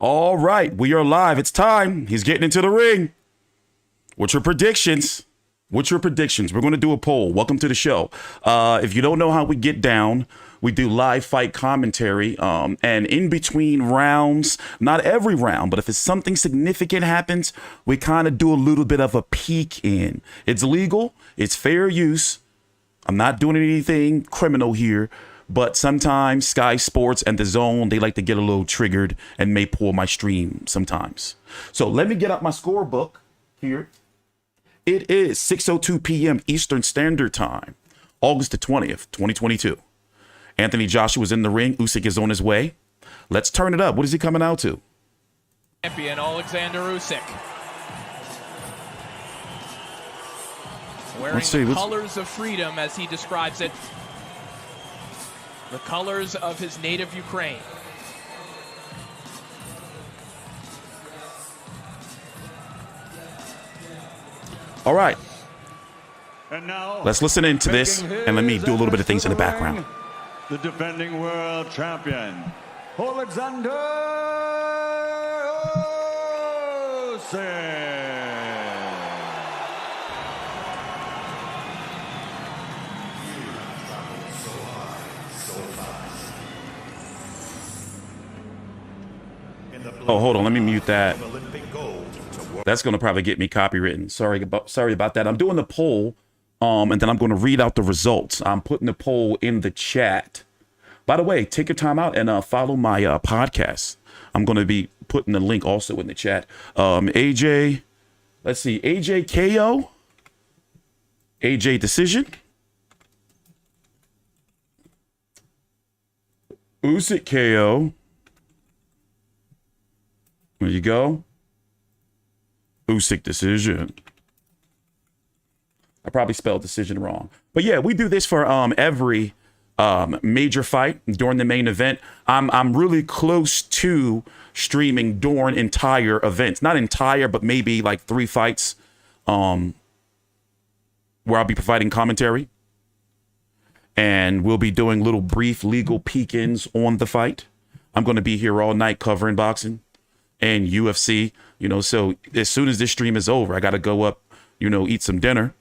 All right, we are live. It's time. He's getting into the ring. What's your predictions? We're going to do a poll. Welcome to the show. If you don't know how we get down, we do live fight commentary. And in between rounds, not every round, but if it's something significant happens, we kind of do a little bit of a peek in. It's legal. It's fair use. I'm not doing anything criminal here. But sometimes Sky Sports and The Zone, they like to get a little triggered and may pull my stream sometimes. So let me get up my scorebook here. It is 6:02 p.m. Eastern Standard Time, August the 20th, 2022. Anthony Joshua is in the ring. Usyk is on his way. Let's turn it up. What is he coming out to? Champion Alexander Usyk. Wearing the colors of freedom, as he describes it. The colors of his native Ukraine. All right. And now, let's listen into this, and let me do a little bit of things in the background. The defending world champion, Alexander Usyk. Oh, hold on. Let me mute that. That's going to probably get me copywritten. Sorry about that. I'm doing the poll, and then I'm going to read out the results. I'm putting the poll in the chat. By the way, take your time out and follow my podcast. I'm going to be putting the link also in the chat. AJ, let's see. AJ KO. AJ Decision. Usyk KO. There you go. Usyk Decision. I probably spelled decision wrong. But yeah, we do this for every major fight during the main event. I'm really close to streaming during entire events. Not entire, but maybe like 3 fights where I'll be providing commentary. And we'll be doing little brief legal peek-ins on the fight. I'm going to be here all night covering boxing and UFC, so as soon as this stream is over, I got to go up, eat some dinner,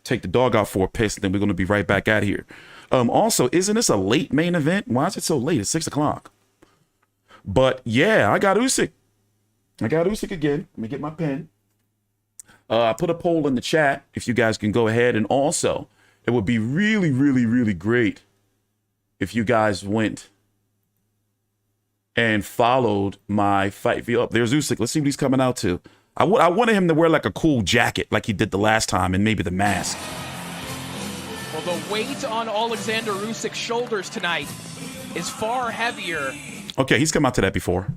take the dog out for a piss, and then we're going to be right back out here. Also, isn't this a late main event? Why is it so late? It's 6 o'clock. But yeah, I got Usyk. Again. Let me get my pen. I put a poll in the chat if you guys can go ahead. And also, it would be really, really, really great if you guys went and followed my fight. There's Usyk. Let's see what he's coming out to. I wanted him to wear like a cool jacket like he did the last time, and maybe the mask. Well, the weight on Alexander Usyk's shoulders tonight is far heavier. Okay, he's come out to that before.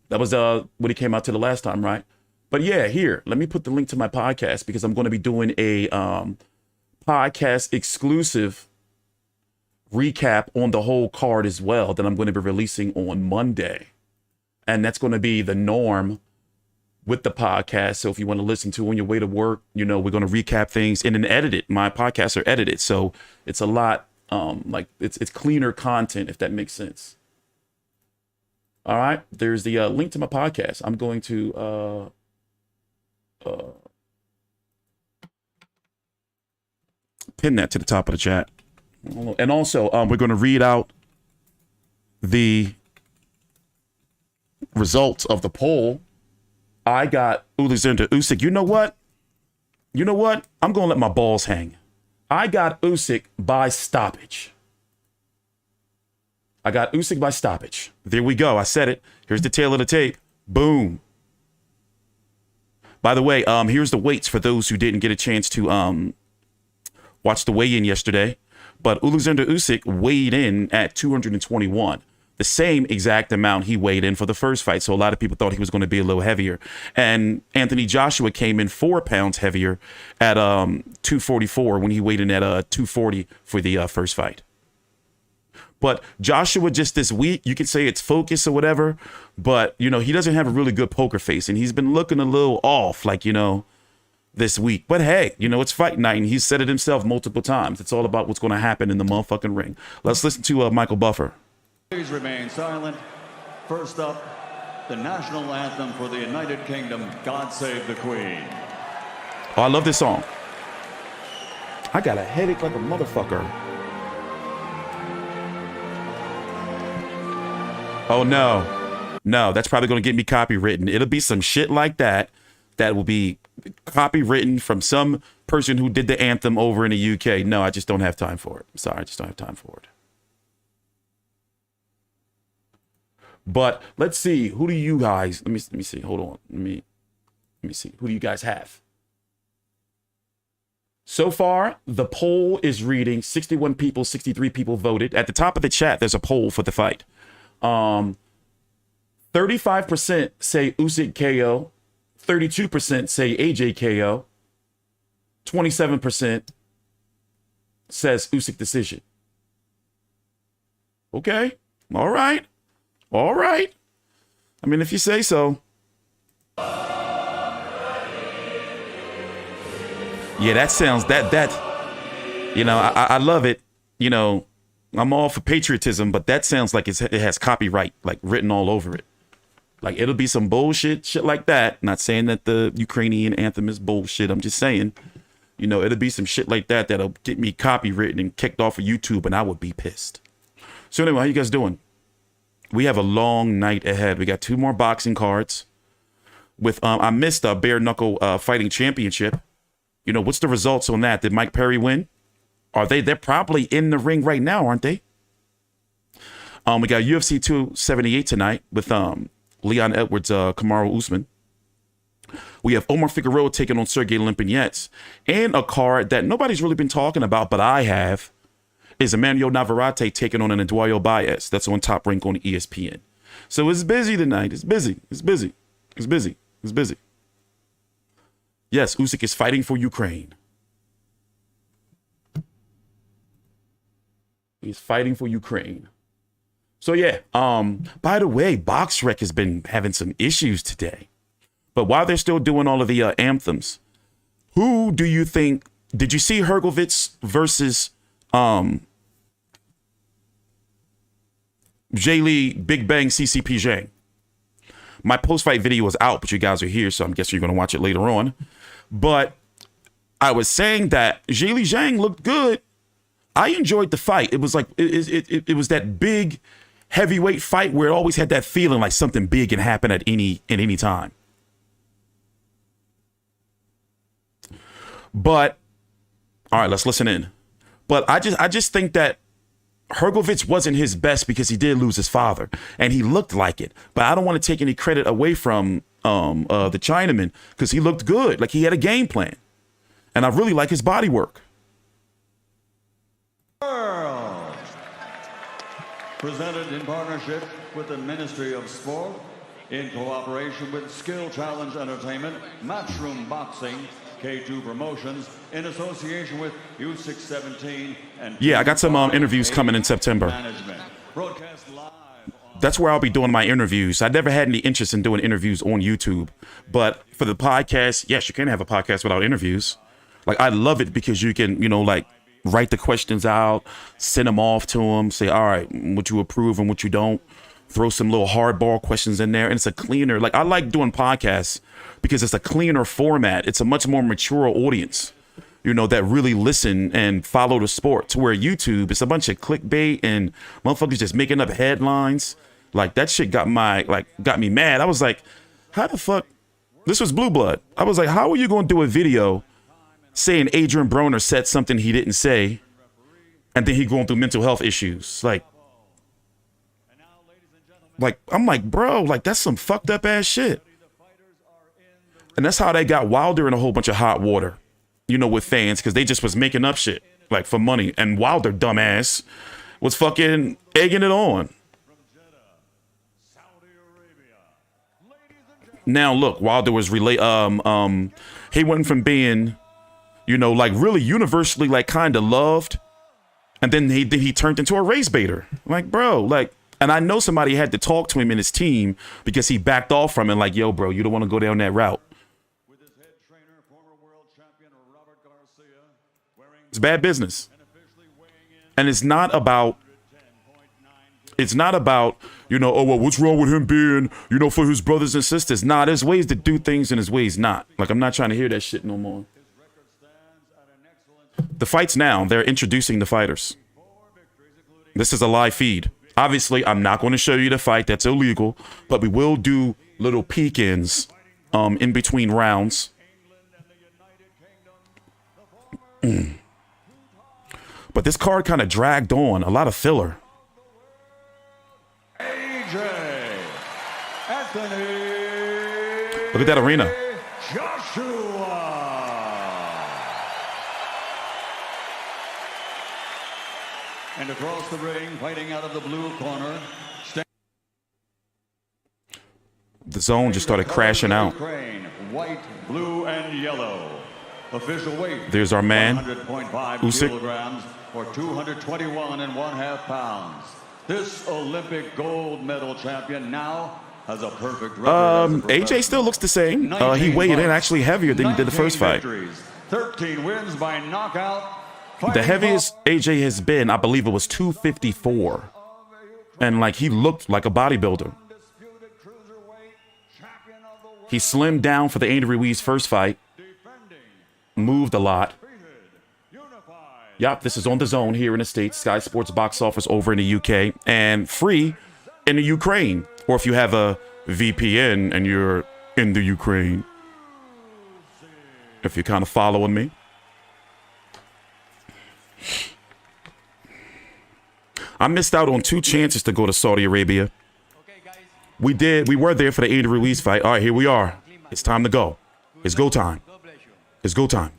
That was what he came out to the last time, right? But yeah, here, let me put the link to my podcast because I'm going to be doing a podcast exclusive recap on the whole card as well that I'm going to be releasing on Monday. And that's going to be the norm with the podcast. So if you want to listen to on your way to work, we're going to recap things and then edit it. My podcasts are edited. So it's a lot it's cleaner content, if that makes sense. All right. There's the link to my podcast. I'm going to pin that to the top of the chat. And also, we're going to read out the results of the poll. I got Alexander Usyk. You know what? I'm going to let my balls hang. I got Usyk by stoppage. There we go. I said it. Here's the tail of the tape. Boom. By the way, here's the weights for those who didn't get a chance to watch the weigh-in yesterday. But Alexander Usyk weighed in at 221, the same exact amount he weighed in for the first fight. So a lot of people thought he was going to be a little heavier. And Anthony Joshua came in 4 pounds heavier at 244 when he weighed in at 240 for the first fight. But Joshua just this week, you could say it's focus or whatever, but, he doesn't have a really good poker face. And he's been looking a little off, this week. But hey, it's fight night, and he's said it himself multiple times. It's all about what's going to happen in the motherfucking ring. Let's listen to Michael Buffer. Please remain silent. First up, the national anthem for the United Kingdom, God Save the Queen. Oh, I love this song. I got a headache like a motherfucker. Oh, no. No, that's probably going to get me copywritten. It'll be some shit like that that will be copywritten from some person who did the anthem over in the UK. No, I just don't have time for it. I'm sorry, I just don't have time for it. But let's see. Who do you guys? Let me see. Hold on. Let me see. Who do you guys have? So far, the poll is reading 61 people, 63 people voted. At the top of the chat, there's a poll for the fight. 35% say Usyk KO. 32% say AJ KO. 27% says Usyk decision. Okay. All right. All right. I mean, if you say so. Yeah, that sounds you know, I love it. You know, I'm all for patriotism, but that sounds like it has copyright like written all over it. Like it'll be some bullshit shit like that. Not saying that the Ukrainian anthem is bullshit. I'm just saying, you know, it'll be some shit like that that'll get me copywritten and kicked off of YouTube, and I would be pissed. So anyway, how you guys doing? We have a long night ahead. We got 2 more boxing cards. With I missed a bare knuckle fighting championship. You know, what's the results on that? Did Mike Perry win? They're probably in the ring right now, aren't they? We got UFC 278 tonight with Leon Edwards, Kamaru Usman. We have Omar Figueroa taking on Sergiy Lipinets, and a card that nobody's really been talking about, but I have, is Emmanuel Navarrete taking on an Eduardo Baez. That's on Top Rank on ESPN. So it's busy tonight. It's busy. It's busy. It's busy. It's busy. Yes, Usyk is fighting for Ukraine. He's fighting for Ukraine. So yeah, by the way, BoxRec has been having some issues today. But while they're still doing all of the anthems, who do you think, did you see Hrgovic versus Jaylee Big Bang CCP Zhang? My post-fight video was out, but you guys are here, so I'm guessing you're going to watch it later on. But I was saying that Jaylee Zhang looked good. I enjoyed the fight. It was like, it was that big heavyweight fight where it always had that feeling like something big can happen at any time. But, all right, let's listen in. But I just think that Hrgovic wasn't his best because he did lose his father, and he looked like it. But I don't want to take any credit away from the Chinaman because he looked good. Like he had a game plan. And I really like his body work. Presented in partnership with the Ministry of Sport, in cooperation with Skill Challenge Entertainment, Matchroom Boxing, K2 Promotions, in association with U6 17 and yeah, I got some interviews coming in September. Broadcast live. That's where I'll be doing my interviews. I never had any interest in doing interviews on YouTube, but for the podcast, yes, you can have a podcast without interviews. Like I love it because you can, you know, like write the questions out, send them off to them, say, all right, what you approve and what you don't. Throw some little hardball questions in there, and it's a cleaner. Like I like doing podcasts because it's a cleaner format. It's a much more mature audience, you know, that really listen and follow the sport. To where YouTube, it's a bunch of clickbait and motherfuckers just making up headlines. Like that shit got me mad. I was like, how the fuck? This was Blue Blood. I was like, how are you going to do a video saying Adrien Broner said something he didn't say, and then he going through mental health issues? Like, I'm like, bro, like that's some fucked up ass shit. And that's how they got Wilder in a whole bunch of hot water, you know, with fans, because they just was making up shit, like for money. And Wilder, dumbass, was fucking egging it on. Now, look, Wilder was he went from being, you know, like really universally, like kind of loved. And then he turned into a race baiter. Like, bro, like, and I know somebody had to talk to him and his team because he backed off from it. Like, yo, bro, you don't want to go down that route. With his head trainer, former world champion Robert Garcia, wearing It's bad business. And it's not about It's not about, you know, oh, well, what's wrong with him being, you know, for his brothers and sisters. Nah, there's ways to do things and there's ways not. Like, I'm not trying to hear that shit no more. The fights now, they're introducing the fighters. This is a live feed. Obviously, I'm not going to show you the fight. That's illegal. But we will do little peek-ins in between rounds. But this card kind of dragged on. A lot of filler. Look at that arena. And across the ring, fighting out of the blue corner. The zone just started crashing out. White, blue, and yellow. Official weight. There's our man, 100.5 Usyk. kilograms or 221.5 pounds. This Olympic gold medal champion now has a perfect record. AJ still looks the same. He weighed in actually heavier than he did the first fight. 13 wins by knockout. The heaviest AJ has been, I believe it was 254. And like he looked like a bodybuilder. He slimmed down for the Adrien Ruiz first fight. Moved a lot. Yup, this is on the zone here in the States. Sky Sports box office over in the UK. And free in the Ukraine. Or if you have a VPN and you're in the Ukraine. If you're kind of following me. I missed out on 2 chances to go to Saudi Arabia. We were there for the Adrien Ruiz fight. All right, here we are. It's time to go. It's go time. It's go time.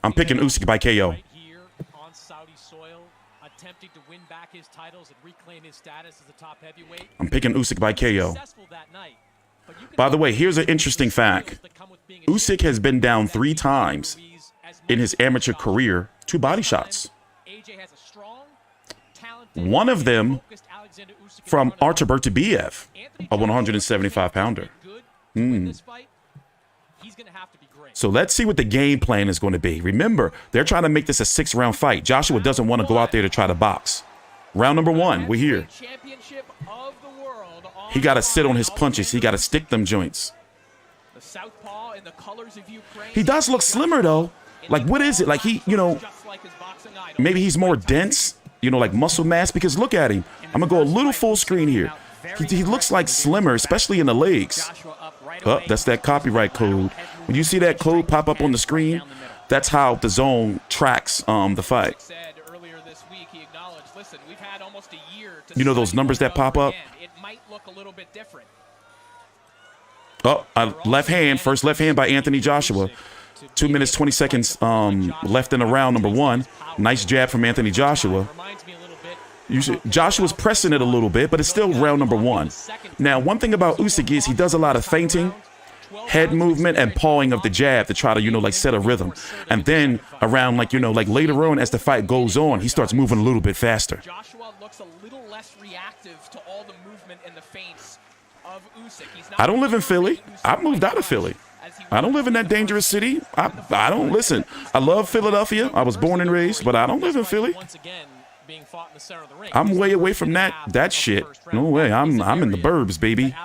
I'm picking Usyk by KO. Right here on Saudi soil, attempting to win back his titles and reclaim his status as a top heavyweight. I'm picking Usyk by KO. By the way, here's an interesting fact. Usyk has been down 3 times in his amateur career to body shots. One of them from Alberto BF, a 175-pounder. So let's see what the game plan is going to be. Remember, they're trying to make this a 6-round fight. Joshua doesn't want to go out there to try to box. Round number 1, we're here. He got to sit on his punches. He got to stick them joints. He does look slimmer, though. Like, what is it? Like, he, you know, maybe he's more dense, you know, like muscle mass. Because look at him. I'm going to go a little full screen here. He looks like slimmer, especially in the legs. Oh, that's that copyright code. When you see that code pop up on the screen, that's how the zone tracks the fight. You know those numbers that pop up? Oh, left hand, first left hand by Anthony Joshua. 2 minutes, 20 seconds left in the round number 1. Nice jab from Anthony Joshua. Joshua's pressing it a little bit, but it's still round number 1. Now, one thing about Usyk is he does a lot of feinting, head movement, and pawing of the jab to try to, you know, like set a rhythm. And then around, like, you know, like later on as the fight goes on, he starts moving a little bit faster. Joshua looks a little less reactive to all the movement and the feints of Usyk. I don't live in Philly. I moved out of Philly. I don't live in that dangerous city. I don't listen. I love Philadelphia. I was born and raised, but I don't live in Philly. I'm way away from that shit. No way. I'm in the burbs, baby.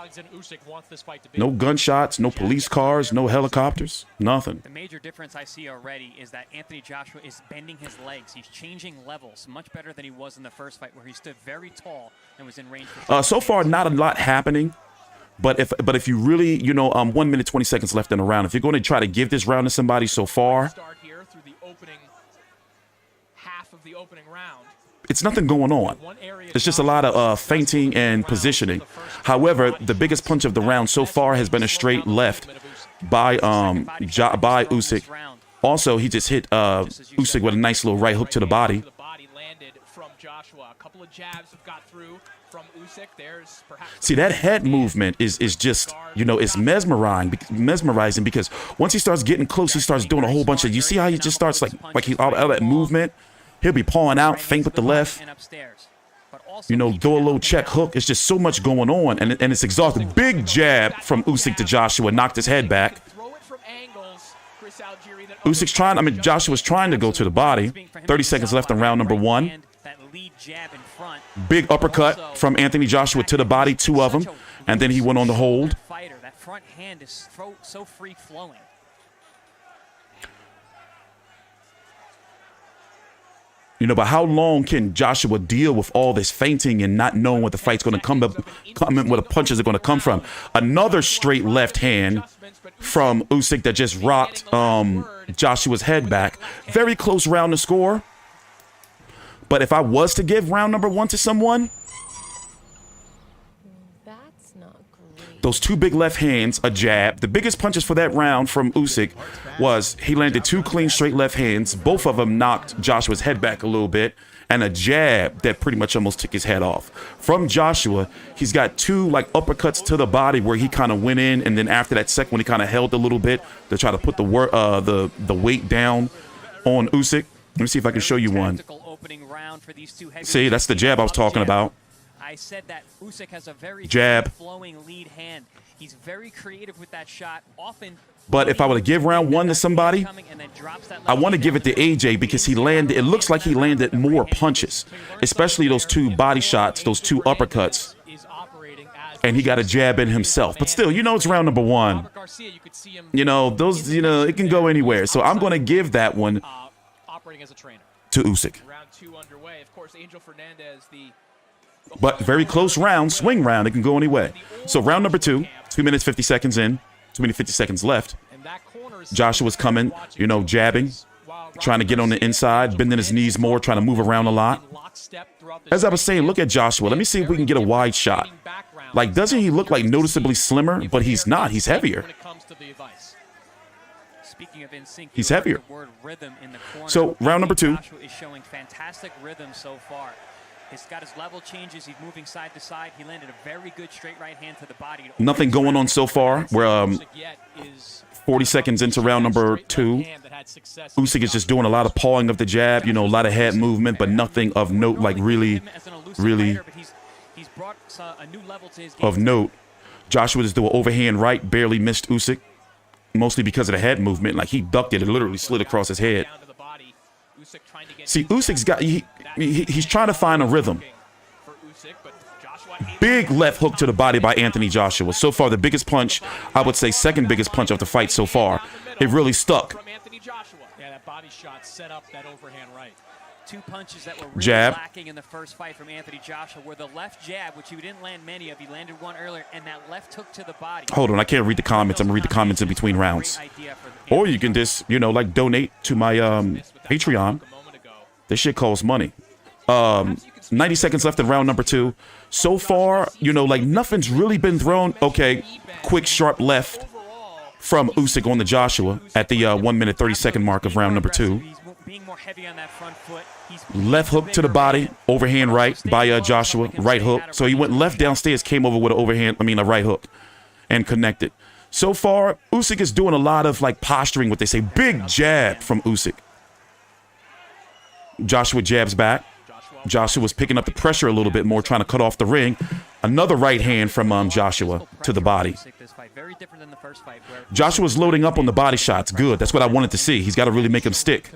No gunshots, no police cars, no helicopters, nothing. The major difference I see already is that Anthony Joshua is bending his legs. He's changing levels much better than he was in the first fight, where he stood very tall and was in range. So far, not a lot happening. But if you really, you know, 1 minute, 20 seconds left in the round. If you're going to try to give this round to somebody so far, start here through the opening half of the opening round. It's nothing going on. It's just a lot of feinting and positioning. However, the biggest punch of the round so far has been a straight left by Usyk. Also, he just hit Usyk with a nice little right hook to the body. See, that head movement is just, you know, it's mesmerizing because once he starts getting close, he starts doing a whole bunch of, you see how he just starts like he's all that movement. He'll be pawing out, feint with the left. You know, throw a little check hook. It's just so much going on, and it's exhausting. Big jab from Usyk to Joshua, knocked his head back. Usyk's trying, Joshua's trying to go to the body. 30 seconds left in round number 1. jab in front. Big uppercut from Anthony Joshua to the body, 2 of them, and then he went on the hold. Fighter, that front hand is so free flowing. You know, but how long can Joshua deal with all this feinting and not knowing what the fight's going to come up, where the punches are going to come from? Another straight left hand from Usyk that just rocked Joshua's head back. Very close round to score. But if I was to give round number 1 to someone, That's not great. those 2 big left hands, a jab. The biggest punches for that round from Usyk was he landed 2 clean straight left hands. Both of them knocked Joshua's head back a little bit, and a jab that pretty much almost took his head off. From Joshua, he's got 2 like uppercuts to the body where he kind of went in, and then after that second one, he kind of held a little bit to try to put the weight down on Usyk. Let me see if I can show you one. See, that's the jab I was talking about. I said that Usyk has a very Jab. flowing lead hand. He's very creative with that shot. Often, But if I were to give round 1 to somebody, I want to give it to AJ because he landed, it looks like he landed more punches, especially those 2 body shots, those 2 uppercuts. And he got a jab in himself. But still, you know, it's round number 1. You know, those, you know, it can go anywhere. So I'm going to give that one to Usyk. Round 2 underway. Of course, Angel Fernandez, But very close round, swing round. It can go any way. So round number 2, 2 minutes, 50 seconds in, 2 minutes, 50 seconds left. Joshua's coming, you know, jabbing, trying to get on the inside, bending his knees more, trying to move around a lot. As I was saying, look at Joshua. Let me see if we can get a wide shot. Like, doesn't he look like noticeably slimmer? But he's not. He's heavier. He's heavier. So round number 2. Joshua is showing fantastic rhythm so far. He's got his level changes. He's moving side to side. He landed a very good straight right hand to the body. Nothing going on so far. We're 40 seconds into round number 2. Usyk is just doing a lot of pawing of the jab, you know, a lot of head movement, but nothing of note, like really of note. Joshua just do an overhand right, barely missed Usyk, mostly because of the head movement. Like, he ducked it, it literally slid across his head. See, Usyk's got, he's trying to find a rhythm. Big left hook to the body by Anthony Joshua. So far, the biggest punch, I would say second biggest punch of the fight so far. It really stuck. Yeah, that body shot set up that overhand right. 2 punches that were really Jab. lacking in the first fight from Anthony Joshua were the left jab, which he didn't land many of. He landed 1 earlier, and that left hook to the body. Hold on, I can't read the comments. I'm going to read the comments in between rounds. Or you can just, you know, like donate to my Patreon. This shit costs money. 90 seconds left in round number 2. So far, you know, like nothing's really been thrown. Okay, quick, sharp left from Usyk on the Joshua at the 1 minute, 30 second mark of round number 2. Left hook to the body, overhand right by Joshua, right hook. So he went left downstairs, came over with an overhand, a right hook, and connected. So far, Usyk is doing a lot of like posturing, what they say, big jab from Usyk. Joshua jabs back. Joshua was picking up the pressure a little bit more, trying to cut off the ring. Another right hand from Joshua to the body. Joshua's loading up on the body shots. Good. That's what I wanted to see. He's got to really make him stick.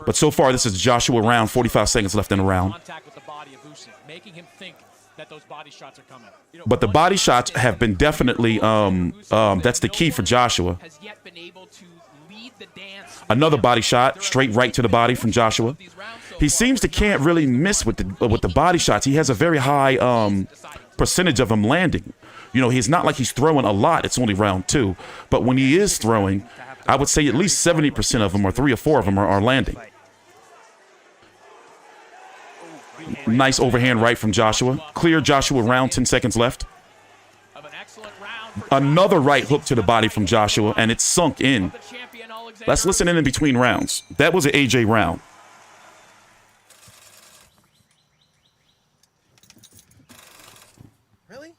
But so far, this is Joshua round. 45 seconds left in the round. But the body shots have been definitely, that's the key for Joshua. Another body shot, straight right to the body from Joshua. He seems to can't really miss with the body shots. He has a very high percentage of them landing. You know, he's not like he's throwing a lot. It's only round 2. But when he is throwing, I would say at least 70% of them, or 3 or 4 of them, are landing. Nice overhand right from Joshua. Clear Joshua round, 10 seconds left. Another right hook to the body from Joshua, and it's sunk in. Let's listen in between rounds. That was an AJ round. Really?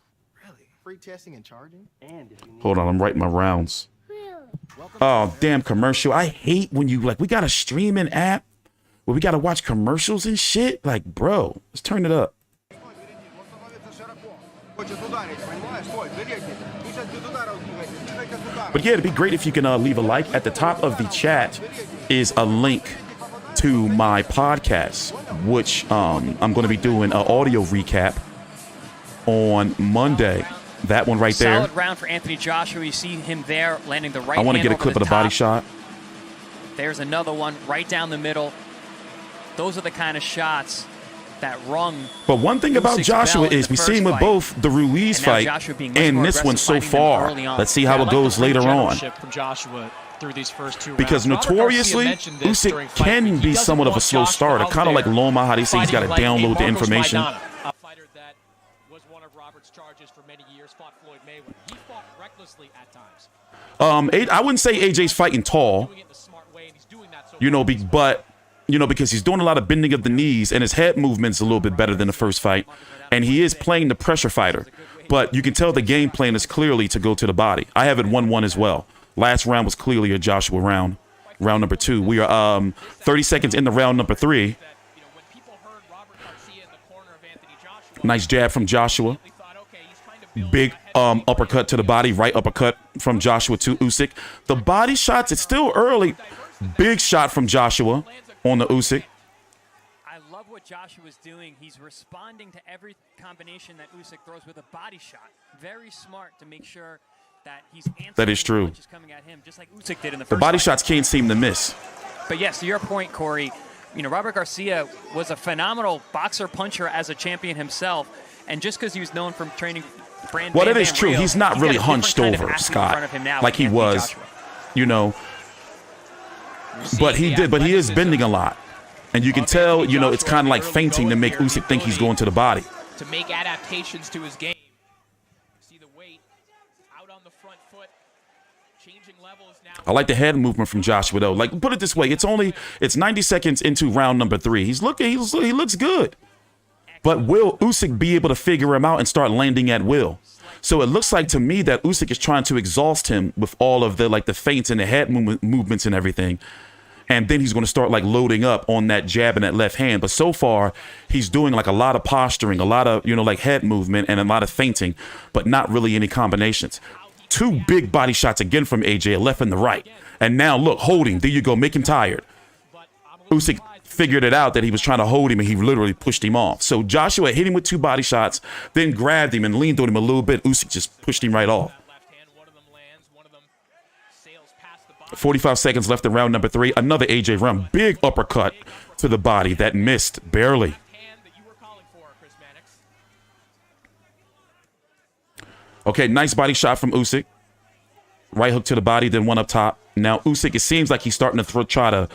Free testing and charging? Hold on, I'm writing my rounds. Oh, damn commercial. I hate when you, like, we got a streaming app where we got to watch commercials and shit. Like, bro, let's turn it up. But yeah, it'd be great if you can leave a like. At the top of the chat is a link to my podcast, which I'm going to be doing an audio recap on Monday. That one right there. Solid round for Anthony Joshua. You see him there landing the right I want to hand get a over clip the of the body top. shot. There's another one right down the middle. Those are the kind of shots that rung. But one thing about Usyk's Joshua bell in is the we see him first with fight. both the Ruiz And now fight Joshua being much and more this one aggressive, so fighting them far. early on. Let's see how it goes later on. From Joshua through these first two Because rounds. notoriously, Usyk can be somewhat of a slow starter, kind of like Loma, how they say he's got to download the information. A fighter that was one of Robert's charges for many years, fought Floyd Mayweather. He fought recklessly at times. I wouldn't say AJ's fighting tall, Doing it the smart way, and he's doing that so you know, far. but you know, because he's doing a lot of bending of the knees and his head movement's a little bit better than the first fight, and he is playing the pressure fighter. But you can tell the game plan is clearly to go to the body. I have it 1-1 as well. Last round was clearly a Joshua round. Round number 2. We are 30 seconds into round number 3. Nice jab from Joshua. Big uppercut to the body, right uppercut from Joshua to Usyk. The body shots, it's still early. Big shot from Joshua on the Usyk. I love what Joshua's doing. He's responding to every combination that Usyk throws with a body shot. Very smart to make sure that he's answering That is true. punches coming at him, just like Usyk did in the first The body fight. shots can't seem to miss. But yes, to your point, Corey, you know, Robert Garcia was a phenomenal boxer puncher as a champion himself, and just because he was known from training Brand Well, Bam that is Bam true. Rio, He's not got really a different hunched kind of over, athlete in Scott, front of him now like with he Anthony was, Joshua. you know. But he did. But he is bending a lot, and you can tell, you know, it's kind of like feinting to make Usyk think he's going to the body. To make adaptations to his game. See the weight out on the front foot. Changing levels now. I like the head movement from Joshua though. Like, put it this way, it's 90 seconds into round number 3. He looks good. But will Usyk be able to figure him out and start landing at will? So it looks like to me that Usyk is trying to exhaust him with all of the feints and the head movements and everything. And then he's going to start like loading up on that jab and that left hand. But so far, he's doing like a lot of posturing, a lot of, you know, like head movement and a lot of feinting, but not really any combinations. 2 big body shots again from AJ, a left and the right. And now look, holding. There you go, make him tired. Usyk figured it out that he was trying to hold him and he literally pushed him off. So Joshua hit him with 2 body shots, then grabbed him and leaned on him a little bit. Usyk just pushed him right off. 45 seconds left in round number 3. Another AJ round. Big uppercut to the body that missed barely. Okay, nice body shot from Usyk. Right hook to the body, then one up top. Now Usyk, it seems like he's starting to try to,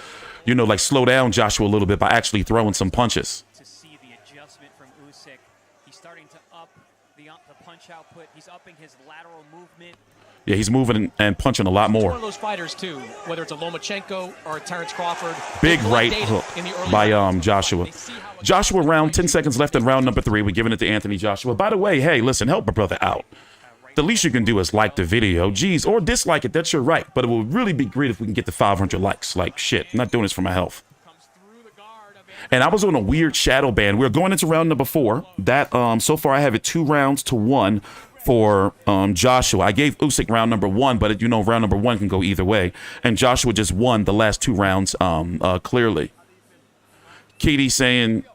you know, like slow down Joshua a little bit by actually throwing some punches. To see the adjustment from Usyk, he's starting to up the punch output. He's upping his lateral movement. Yeah, he's moving and punching a lot He's one more. of those fighters too, whether it's a Lomachenko or a Terrence Crawford. Big They're right dated hook in the early by rounds. Joshua. They see how it Joshua goes. round, 10 seconds left in round number 3. We're giving it to Anthony Joshua. By the way, hey, listen, help my brother out. The least you can do is like the video. Geez, or dislike it. That's your right. But it would really be great if we can get to 500 likes. Like, shit, I'm not doing this for my health. And I was on a weird shadow ban. We're going into round number 4. That so far I have it 2 rounds to 1 for Joshua. I gave Usyk round number 1, but you know round number 1 can go either way. And Joshua just won the last 2 rounds clearly. Katie saying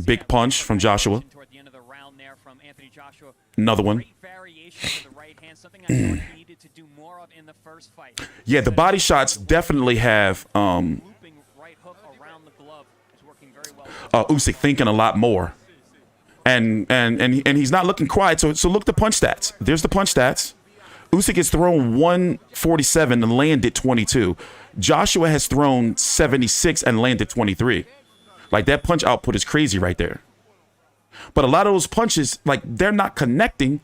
big punch from Joshua. Toward the end of the round there from Anthony Joshua. Another one. Great variation to the right hand, something I thought he needed to do more of in the first fight. Yeah, the body shots definitely have Looping right hook around the glove is working very well. Usyk thinking a lot more. And he's not looking quiet. So look the punch stats. There's the punch stats. Usyk has thrown 147 and landed 22. Joshua has thrown 76 and landed 23. Like, that punch output is crazy right there. But a lot of those punches, like, they're not connecting.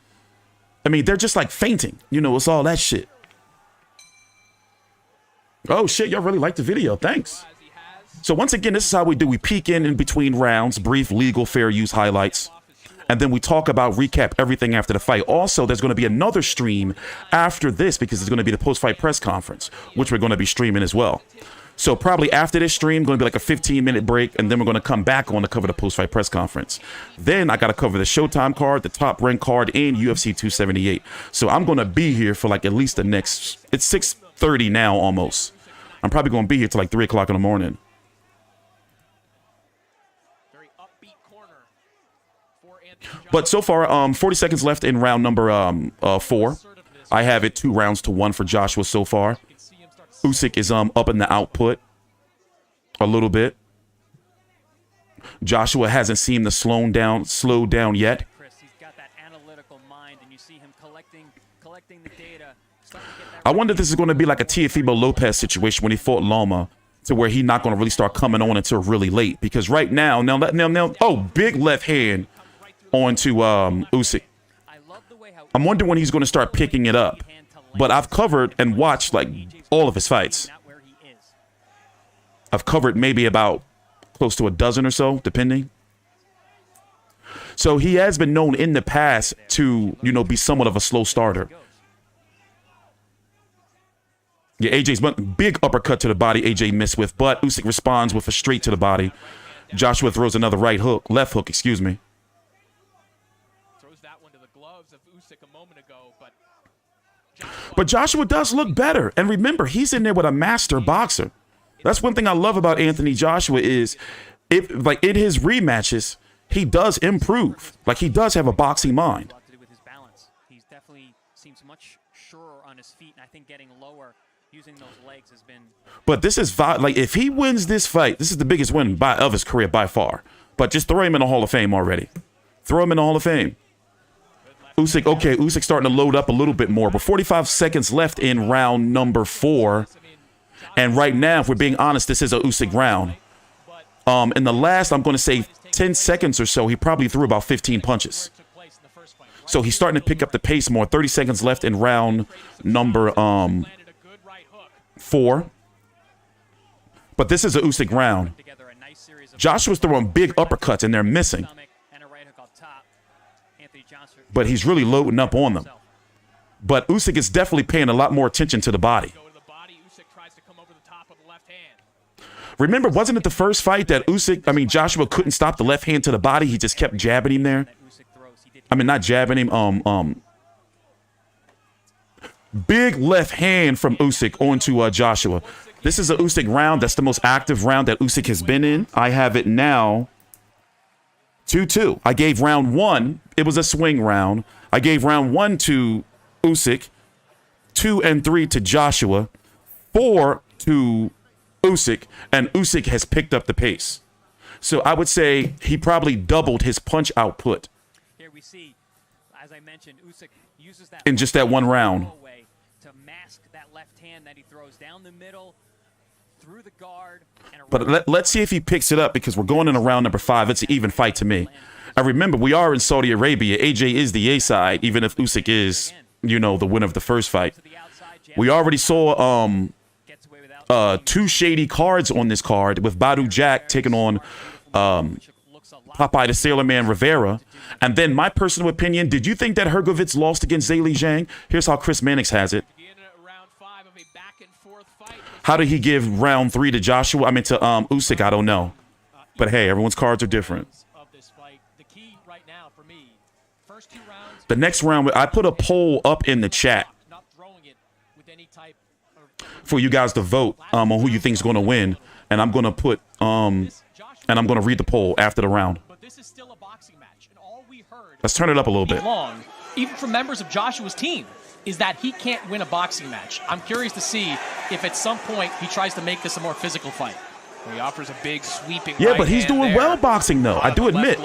I mean, they're just like fainting. You know, it's all that shit. Oh, shit, y'all really like the video. Thanks. So once again, this is how we do. We peek in between rounds, brief legal fair use highlights. And then we talk about, recap everything after the fight. Also, there's going to be another stream after this because it's going to be the post-fight press conference, which we're going to be streaming as well. So probably after this stream, going to be like a 15-minute break, and then we're going to come back on to cover the post-fight press conference. Then I got to cover the Showtime card, the Top Rank card, and UFC 278. So I'm going to be here for like at least the next, it's 6:30 now almost. I'm probably going to be here till like 3 o'clock in the morning. Very upbeat corner for Anthony Joshua. But so far, 40 seconds left in round number 4. I have it 2 rounds to 1 for Joshua so far. You can see him start to Usyk is up in the output a little bit. Joshua hasn't seemed to slow down yet. Chris, he's got that analytical mind, and you see him collecting the data. starting to get that I wonder if this is going to be like a Teofimo Lopez situation when he fought Loma, to where he's not going to really start coming on until really late. Because right now, big left hand onto Usyk. I love the way how I'm wondering when he's going to start picking it up. But I've covered and watched like all of his fights. not where he is. I've covered maybe about close to a dozen or so, depending. So he has been known in the past to, be somewhat of a slow starter. Yeah, AJ's big uppercut to the body. AJ missed with, but Usyk responds with a straight to the body. Joshua throws another left hook, excuse me. throws that one to the gloves of Usyk a moment ago, But Joshua does look better. And remember, he's in there with a master boxer. That's one thing I love about Anthony Joshua is, in his rematches, he does improve. Like, he does have a boxing mind. A lot to do with his balance. He's definitely seems much surer on his feet, and I think getting lower using those legs has been. But this is if he wins this fight, this is the biggest win of his career by far. But just throw him in the Hall of Fame already. Throw him in the Hall of Fame. Usyk starting to load up a little bit more. But 45 seconds left in round number 4. And right now, if we're being honest, this is a Usyk round. In the last, I'm going to say 10 seconds or so, he probably threw about 15 punches. So he's starting to pick up the pace more. 30 seconds left in round number 4. But this is a Usyk round. Joshua's throwing big uppercuts, and they're missing. But he's really loading up on them. But Usyk is definitely paying a lot more attention to the body. Remember, wasn't it the first fight that Joshua couldn't stop the left hand to the body? He just kept jabbing him there. Not jabbing him. Big left hand from Usyk onto Joshua. This is a Usyk round. That's the most active round that Usyk has been in. I have it now 2-2. I gave round 1. It was a swing round. I gave round 1 to Usyk, 2 and 3 to Joshua, 4 to Usyk, and Usyk has picked up the pace. So I would say he probably doubled his punch output. Here we see, as I mentioned, Usyk uses that in just that one round to mask that left hand that he throws down the middle, through the guard. But let's see if he picks it up, because we're going into round number 5. It's an even fight to me. And remember, we are in Saudi Arabia. AJ is the A side, even if Usyk is, the winner of the first fight. We already saw 2 shady cards on this card, with Badu Jack taking on Popeye the Sailor Man Rivera. And then my personal opinion, did you think that Hrgovic lost against Zhilei Zhang? Here's how Chris Mannix has it. How did he give round 3 to Joshua? To Usyk, I don't know. But hey, everyone's cards are different. The next round, I put a poll up in the chat for you guys to vote on who you think is going to win, and I'm going to put and I'm going to read the poll after the round. But this is still a boxing match, and all we heard Let's turn it up a little bit. long, even from members of Joshua's team, is that he can't win a boxing match. I'm curious to see if at some point he tries to make this a more physical fight. He offers a big sweeping but he's doing well boxing though. I do admit.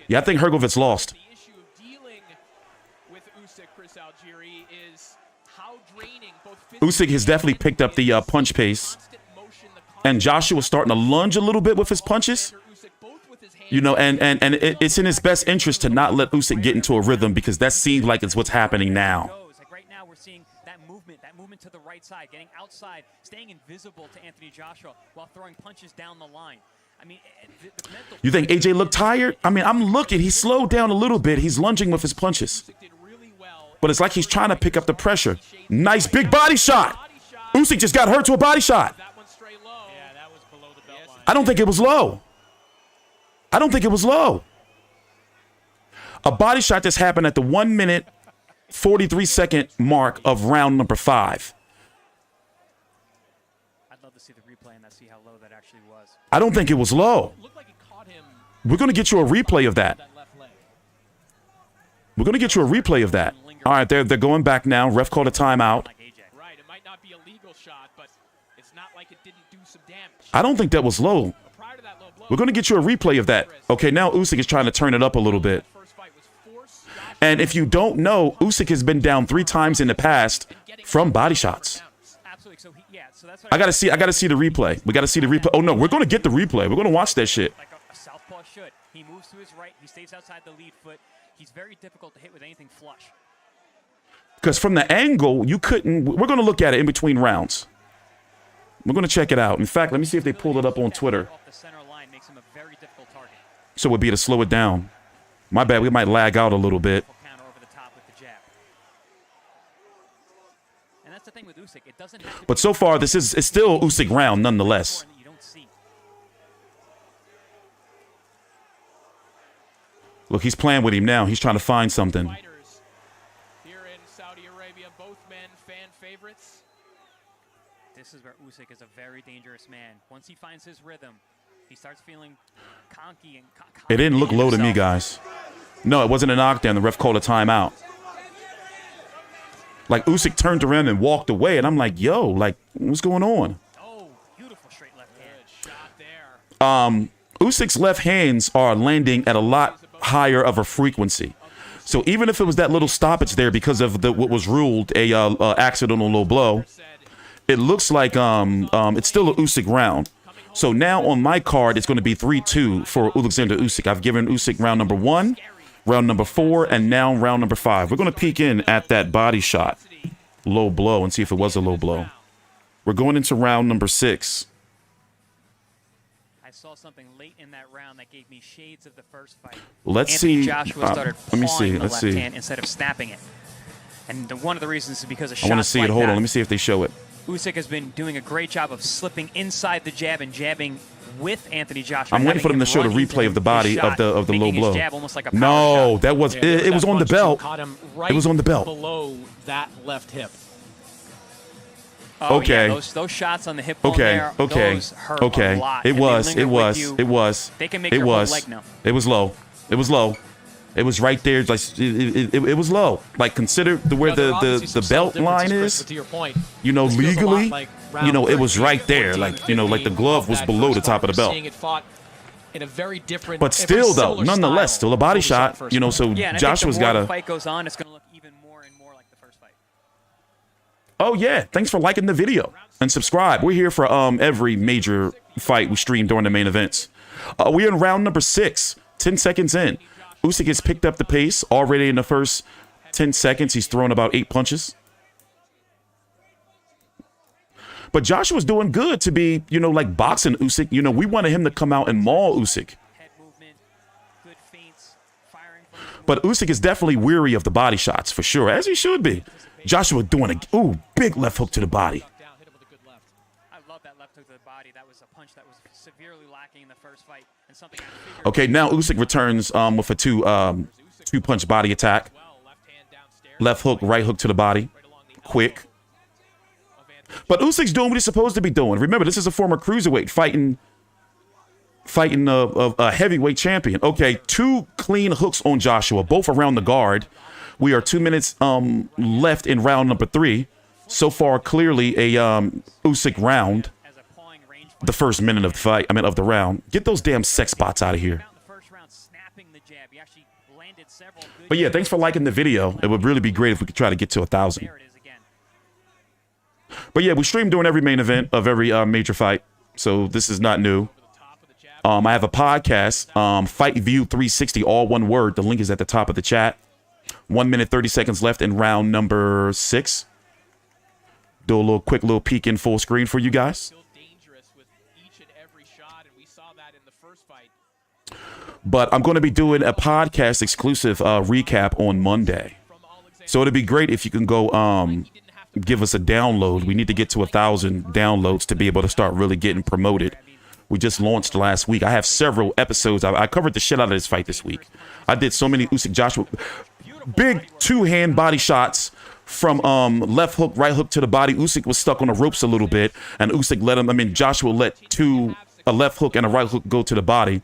Yeah, I think Hrgovic lost. The issue of dealing with Usyk, Chris Algieri, is how draining both Usyk has definitely picked up the punch pace, and Joshua's starting to lunge a little bit with his punches. And it's in his best interest to not let Usyk get into a rhythm, because that seems like it's what's happening now. Like right now, we're seeing that movement to the right side, getting outside, staying invisible to Anthony Joshua while throwing punches down the line. You think AJ looked tired? I'm looking. He slowed down a little bit. He's lunging with his punches. But it's like he's trying to pick up the pressure. Nice big body shot. Usyk just got hurt to a body shot. I don't think it was low. A body shot just happened at the 1 minute, 43 second mark of round number 5. see how low that actually was. I don't think it was low. Looked like he caught him We're going to get you a replay of that. that left leg. We're going to get you a replay of that. All right, they're going back now. Ref called a timeout. Like AJ. Right, it might not be a legal shot, but it's not like it didn't do some damage. I don't think that was low. But prior to that low blow, We're going to get you a replay of that. Okay, now Usyk is trying to turn it up a little bit. that first fight was forced. Joshua And if you don't know, Usyk has been down 3 times in the past from body shots. Absolutely. So so that's what I gotta see the replay. We gotta see the replay. Oh no, we're gonna get the replay. We're gonna watch that shit. like a southpaw should. He moves to his right. He stays outside the lead foot. He's very difficult to hit with anything flush. Because from the angle, you couldn't. We're gonna look at it in between rounds. We're gonna check it out. In fact, let me see if they pulled it up on Twitter. Off the center line makes him a very difficult target. So it would be to slow it down. My bad. We might lag out a little bit. Counter over the top with the jab. And that's the thing with Usyk. It doesn't have to But so far, it's still Usyk round nonetheless. you don't see. Look, he's playing with him now. He's trying to find something. fighters here in Saudi Arabia, both men fan favorites. This is where Usyk is a very dangerous man. Once he finds his rhythm, he starts feeling conky and It didn't look low to me, himself. guys. No, it wasn't a knockdown. The ref called a timeout. Like, Usyk turned around and walked away, and I'm like, yo, like, what's going on? Oh, beautiful straight left hand. Shot there. Usyk's left hands are landing at a lot higher of a frequency. So even if it was that little stoppage there because of what was ruled a accidental low blow, it looks like it's still a Usyk round. So now on my card, it's going to be 3-2 for Alexander Usyk. I've given Usyk round number 1, round number 4, and now round number 5. We're going to peek in at that body shot, low blow, and see if it was a low blow. We're going into round number 6. I saw something late in that round that gave me shades of the first fight. Let's Anthony see. Joshua started Let me pawing see. the Let's left see. hand instead of snapping it. And one of the reasons is because of I shots want to see like it. Hold that. on. Let me see if they show it. Usyk has been doing a great job of slipping inside the jab and jabbing with Anthony Joshua. I'm waiting for them to show the replay of the body of the low blow. No, that was it was on the belt. Caught him right It was on the belt. below that left hip. Oh, Okay. Yeah, those shots on the hip bone Okay, there, okay, those hurt okay. a lot. It and they was, linger it with was, you. it was. They can make it your was. whole leg numb. It was low. It was low. It was right there. Like it was low. Like consider where There are obviously some the belt subtle line differences, Chris, is. but to your point, You know, this feels a lot legally, like you know, round it was 13, right there. 14, Like you know, like the 15 glove of was that below the first top of the fight. We're belt. seeing it fought in a very different, But a very still, though, similar nonetheless, style still a body to what we saw in shot. the first You know, fight. so Yeah, and Joshua's I think got the more to. the fight goes on, it's going to look even more and more like the first fight. Oh yeah, thanks for liking the video and subscribe. We're here for every major fight we stream during the main events. We're in round number 6, 10 seconds in. Usyk has picked up the pace already in the first 10 seconds. He's thrown about 8 punches. But Joshua's doing good to be, you know, like boxing Usyk. You know, we wanted him to come out and maul Usyk. Head movement, good feints, firing from But Usyk is definitely weary of the body shots, for sure, as he should be. Joshua doing a big left hook to the body. Down, hit him with a good left. I love that left hook to the body. That was a punch that was severely lacking in the first fight, and something I figured Okay, now Usyk returns with a two-punch body attack. Well, left hand downstairs. Left hook, right hook to the body. Right along the Quick. elbow of Anthony. But Usyk's doing what he's supposed to be doing. Remember, this is a former cruiserweight fighting a heavyweight champion. Okay, 2 clean hooks on Joshua, both around the guard. We are 2 minutes left in round number 3. So far, clearly a Usyk round. as a pawing range The first minute of the fight, of the round. Get those damn sex spots out of here. found the first round snapping the jab. He actually landed several good But yeah, thanks for liking the video. It would really be great if we could try to get to 1,000. There it is again. But yeah, we stream during every main event of every major fight. So this is not new. I have a podcast, Fight View 360, all one word. The link is at the top of the chat. 1 minute, 30 seconds left in round number 6. Do a quick little peek in full screen for you guys. Still dangerous with each and every shot, and we saw that in the first fight. But I'm going to be doing a podcast exclusive recap on Monday. So it'd be great if you can go give us a download. We need to get to 1,000 downloads to be able to start really getting promoted. We just launched last week. I have several episodes. I covered the shit out of this fight this week. I did so many Usyk Joshua. Big 2-hand body shots from left hook, right hook to the body. Usyk was stuck on the ropes a little bit, and Usyk let him. I mean, Joshua let a left hook and a right hook go to the body.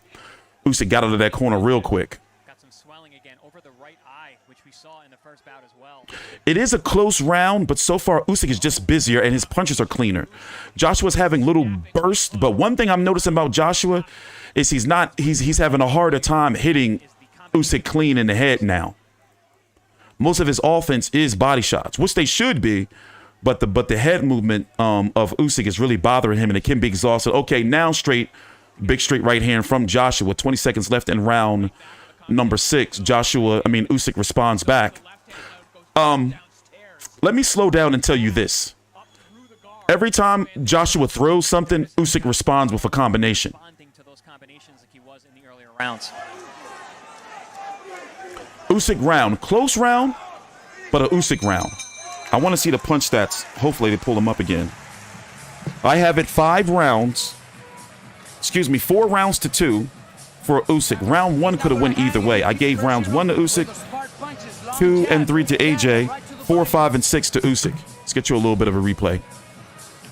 Usyk got out of that corner real quick. Got some swelling again over the right eye, which we saw in the first bout as well. It is a close round, but so far Usyk is just busier and his punches are cleaner. Joshua's having little bursts, but one thing I'm noticing about Joshua is he's having a harder time hitting Usyk clean in the head now. Most of his offense is body shots, which they should be, but the head movement of Usyk is really bothering him, and it can be exhausted. Okay, now big straight right hand from Joshua. 20 seconds left in round number 6. Usyk responds back. Let me slow down and tell you this. Every time Joshua throws something, Usyk responds with a combination. To those combinations like he was in the earlier rounds. Usyk round. Close round, but a Usyk round. I want to see the punch stats. Hopefully they pull them up again. I have it 4 rounds to 2 for Usyk. Round 1 could have went either way. I gave rounds 1 to Usyk, 2 and 3 to AJ, 4, 5, and 6 to Usyk. Let's get you a little bit of a replay.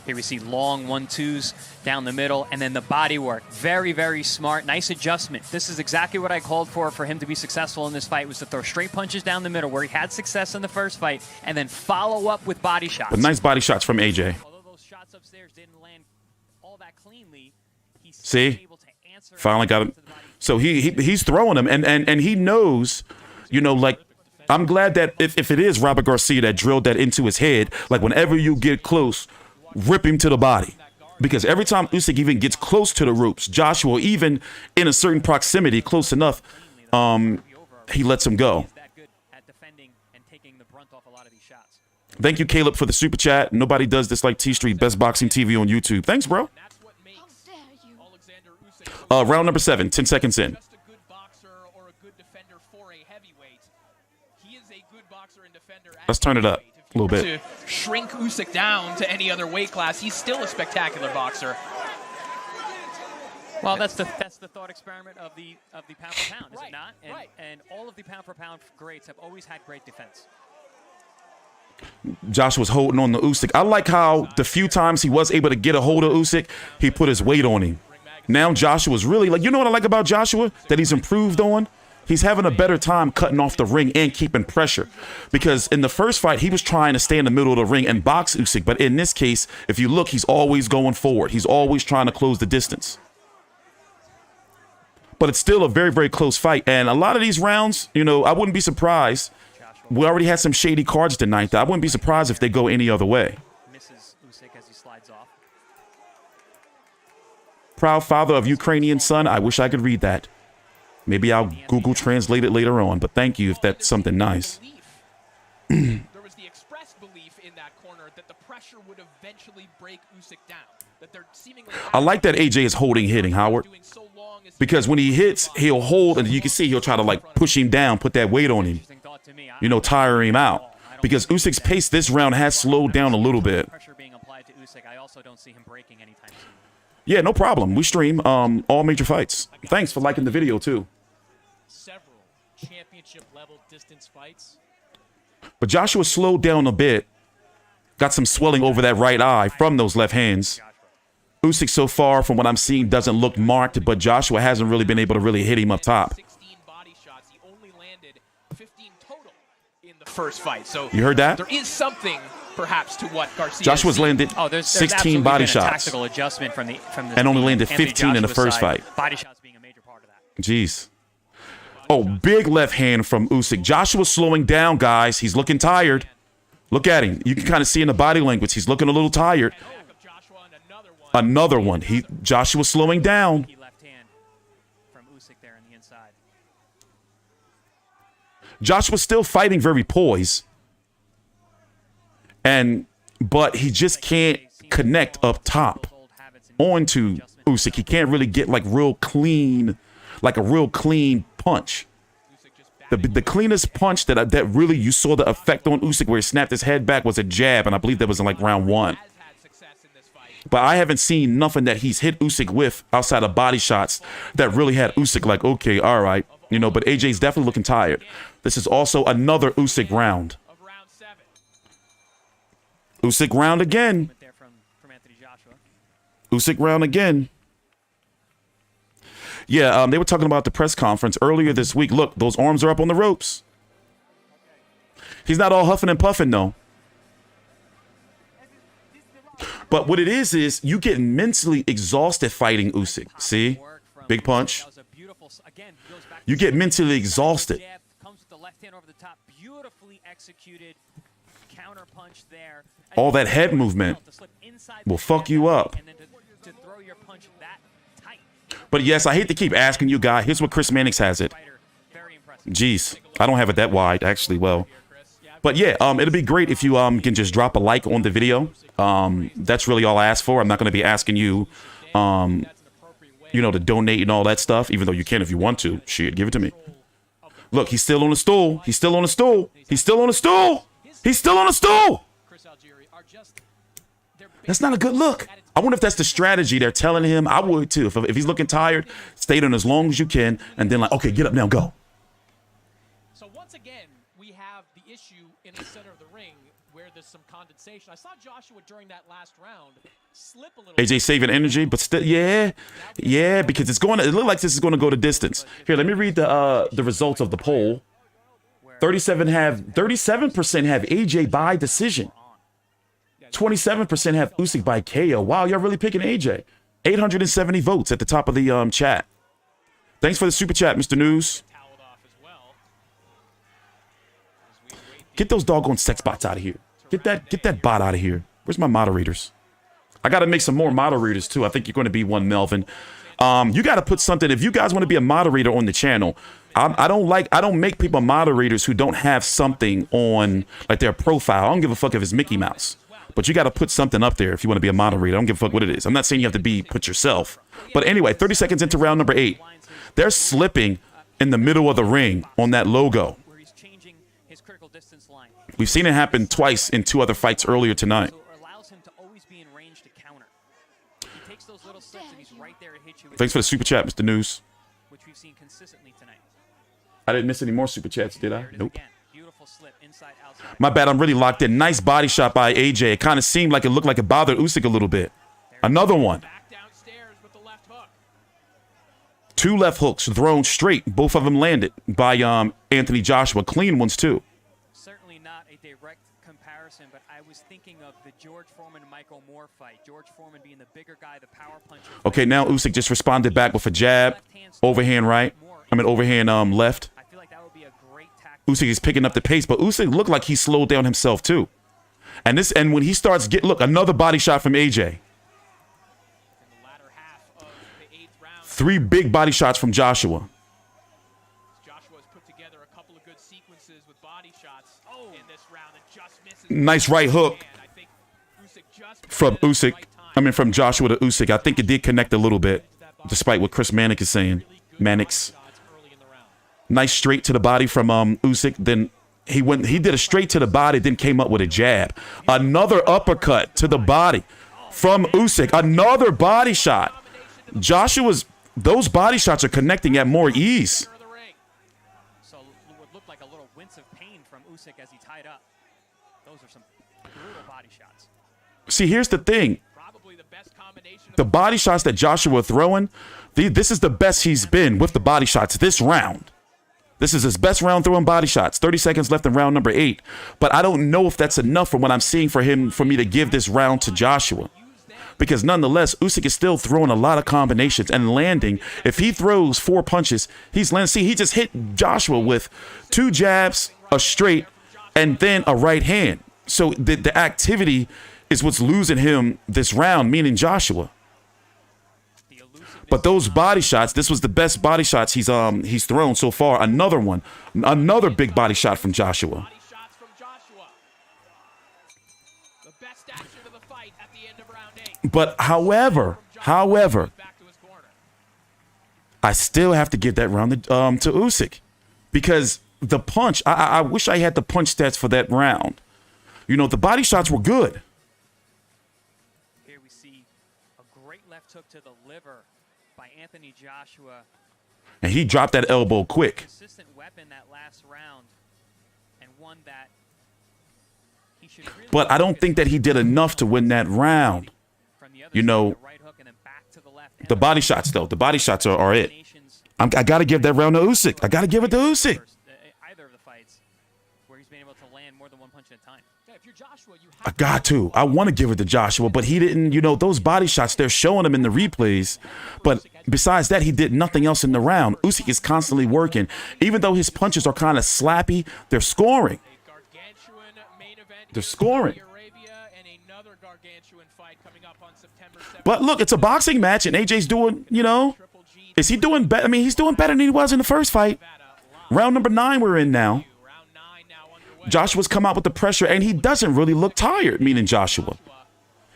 Here we see long 1-2s down the middle, and then the body work. Very, very smart. Nice adjustment. This is exactly what I called for him to be successful in this fight, was to throw straight punches down the middle where he had success in the first fight, and then follow up with body shots. But nice body shots from AJ. Although those shots upstairs didn't land all that cleanly, he's See? able to answer. Finally got him. So he's throwing them, and he knows, like, I'm glad that if it is Robert Garcia that drilled that into his head, like, whenever you get close, rip him to the body. Because every time Usyk even gets close to the ropes, Joshua, even in a certain proximity, close enough, he lets him go. Thank you, Caleb, for the super chat. Nobody does this like T Street, Best Boxing TV on YouTube. Thanks, bro. Round number 7, 10 seconds in. Let's turn it up a little bit. To shrink Usyk down to any other weight class, he's still a spectacular boxer. Well, that's the thought experiment of the pound for pound, is it not? And all of the pound for pound greats have always had great defense. Joshua's holding on to Usyk. I like how the few times he was able to get a hold of Usyk, he put his weight on him. Now Joshua's really, like, you know what I like about Joshua that he's improved on? He's having a better time cutting off the ring and keeping pressure. Because in the first fight, he was trying to stay in the middle of the ring and box Usyk. But in this case, if you look, he's always going forward. He's always trying to close the distance. But it's still a very, very close fight. And a lot of these rounds, I wouldn't be surprised. We already had some shady cards tonight. I wouldn't be surprised if they go any other way. Misses Usyk as he slides off. Proud father of Ukrainian son. I wish I could read that. Maybe I'll Google Translate it later on, but thank you if that's something nice. There was the expressed belief in that corner that the pressure would eventually break Usyk down. That they're seemingly I like that AJ is holding hitting, Howard. Because when he hits, he'll hold, and you can see he'll try to, like, push him down, put that weight on him. Tire him out. Because Usyk's pace this round has slowed down a little bit. Pressure being applied to Usyk. I also don't see him breaking anytime soon. Yeah, no problem. We stream all major fights. Thanks for liking the video, too. Several championship level distance fights. But Joshua slowed down a bit. Got some swelling over that right eye from those left hands. Usyk so far, from what I'm seeing, doesn't look marked, but Joshua hasn't really been able to really hit him up top. 16 body shots. He only landed 15 total in the first fight. So you heard that? There is something perhaps to what Garcia. Joshua's landed there's 16 body been a shots. Tactical adjustment from the and only landed 15 in the first side. fight. Body shots being a major part of that. Jeez. Oh, big left hand from Usyk. Joshua's slowing down, guys. He's looking tired. Look at him. You can kind of see in the body language. He's looking a little tired. Another one. Joshua's slowing down. Left hand from Usyk there on the inside. Joshua's still fighting very poised. But he just can't connect up top onto Usyk. He can't really get like a real clean punch. The cleanest punch that really you saw the effect on Usyk where he snapped his head back was a jab, and I believe that was in like round 1. But I haven't seen nothing that he's hit Usyk with outside of body shots that really had Usyk like, okay, all right. But AJ's definitely looking tired. This is also another Usyk round. Usyk round again. There from Anthony Joshua. Usyk round again. Yeah, they were talking about the press conference earlier this week. Look, those arms are up on the ropes. He's not all huffing and puffing, though. But what it is you get mentally exhausted fighting Usyk. See? Big punch. You get mentally exhausted. Comes with the left hand over the top. Beautifully executed counter punch there. All that head movement will fuck you up. And then to throw your punch that tight. But yes, I hate to keep asking you, guy. Here's what Chris Mannix has it. Jeez, I don't have it that wide, actually. Well, but yeah, it'll be great if you can just drop a like on the video. That's really all I ask for. I'm not going to be asking you, you know, to donate and all that stuff, even though you can if you want to. Shit, give it to me. Look, he's still on the stool. He's still on the stool. He's still on the stool. He's still on the stool. That's not a good look. I wonder if that's the strategy they're telling him. I would too. If he's looking tired, stay down as long as you can, and then like, okay, get up now, go. So once again, we have the issue in the center of the ring where there's some condensation. I saw Joshua during that last round slip a little. AJ saving energy, but still, yeah, because it looked like this is going to go the distance. Here, let me read the results of the poll. 37% have AJ by decision. 27% have Usyk by KO. Wow, y'all really picking AJ. 870 votes at the top of the chat. Thanks for the super chat, Mr. News. Get those doggone sex bots out of here. Get that bot out of here. Where's my moderators? I got to make some more moderators too. I think you're going to be one, Melvin. You got to put something. If you guys want to be a moderator on the channel, I don't make people moderators who don't have something on like their profile. I don't give a fuck if it's Mickey Mouse. But you got to put something up there if you want to be a moderator. I don't give a fuck what it is. I'm not saying you have to put yourself. But anyway, 30 seconds into round number 8. They're slipping in the middle of the ring on that logo. We've seen it happen twice in 2 other fights earlier tonight. Thanks for the super chat, Mr. News. Which we've seen consistently tonight. I didn't miss any more super chats, did I? Nope. My bad, I'm really locked in. Nice body shot by AJ. It kind of seemed like it looked like it bothered Usyk a little bit. Another one. 2 left hooks thrown straight. Both of them landed by Anthony Joshua. Clean ones, too. Certainly not a direct comparison, but I was thinking of the George Foreman and Michael Moore fight. George Foreman being the bigger guy, the power puncher. Okay, now Usyk just responded back with a jab. Overhand right. Overhand left. I feel like that would be a great tactic. Usyk is picking up the pace, but Usyk looked like he slowed down himself, too. And when he starts look, another body shot from AJ. 3 big body shots from Joshua. Joshua's put together a couple of good sequences with body shots in this round and just misses. Nice right hook from from Joshua to Usyk. I think it did connect a little bit, despite what Chris Mannix is saying. Mannix. Nice straight to the body from Usyk. Then he did a straight to the body, then came up with a jab. Another uppercut to the body from Usyk. Another body shot. Those body shots are connecting at more ease. So it would look like a little wince of pain from Usyk as he tied up. Those are some brutal body shots. See, here's the thing. The body shots that Joshua throwing, this is the best he's been with the body shots this round. This is his best round throwing body shots. 30 seconds left in round number 8. But I don't know if that's enough for what I'm seeing for me to give this round to Joshua. Because nonetheless, Usyk is still throwing a lot of combinations and landing. If he throws 4 punches, he's landing. See, he just hit Joshua with 2 jabs, a straight, and then a right hand. So the activity is what's losing him this round, meaning Joshua. But those body shots, this was the best body shots he's thrown so far. Another one, another big body shot from Joshua. But however, I still have to give that round to Usyk, because the punch. I wish I had the punch stats for that round. You know, the body shots were good. Here we see a great left hook to the liver by Anthony Joshua. And he dropped that elbow quick. Consistent weapon that last round, and one that But I don't think that he did enough to win that round. You know, the body shots, though. The body shots are it. I got to give that round to Usyk. I got to give it to Usyk. Either of the fights where he's been able to land more than one punch at a time. I got to. I want to give it to Joshua, but he didn't. You know, those body shots, they're showing him in the replays. But besides that, he did nothing else in the round. Usyk is constantly working. Even though his punches are kind of slappy, they're scoring. They're scoring. But look, it's a boxing match, and AJ's doing, you know, is he doing better? I mean, he's doing better than he was in the first fight. Round number 9 we're in now. Joshua's come out with the pressure, and he doesn't really look tired, meaning Joshua.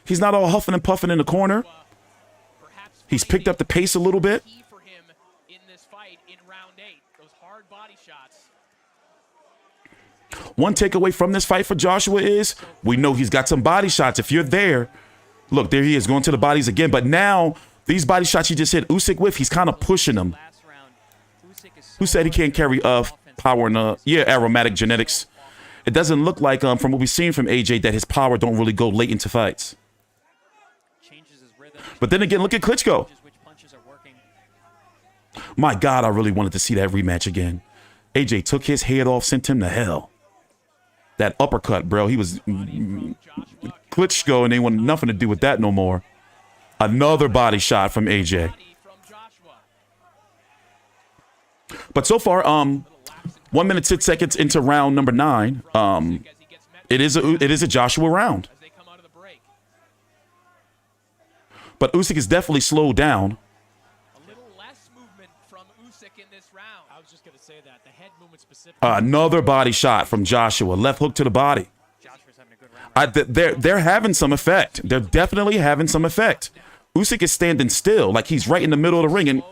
He's not all huffing and puffing in the corner. He's picked up the pace a little bit. One takeaway from this fight for Joshua is we know he's got some body shots. If you're there, look, there he is going to the bodies again. But now these body shots he just hit Usyk with, he's kind of pushing them. Who said he can't carry power in aromatic genetics? It doesn't look like from what we've seen from AJ that his power don't really go late into fights. But then again, look at Klitschko. My God, I really wanted to see that rematch again. AJ took his head off, sent him to hell. That uppercut, bro. He was Klitschko, and they want nothing to do with that no more. Another body shot from AJ. But so far, 1 minute 6 seconds into round number 9, it is a Joshua round. But Usyk is definitely slowed down. Another body shot from Joshua. Left hook to the body. They're having some effect. They're definitely having some effect. Usyk is standing still, like he's right in the middle of the ring. And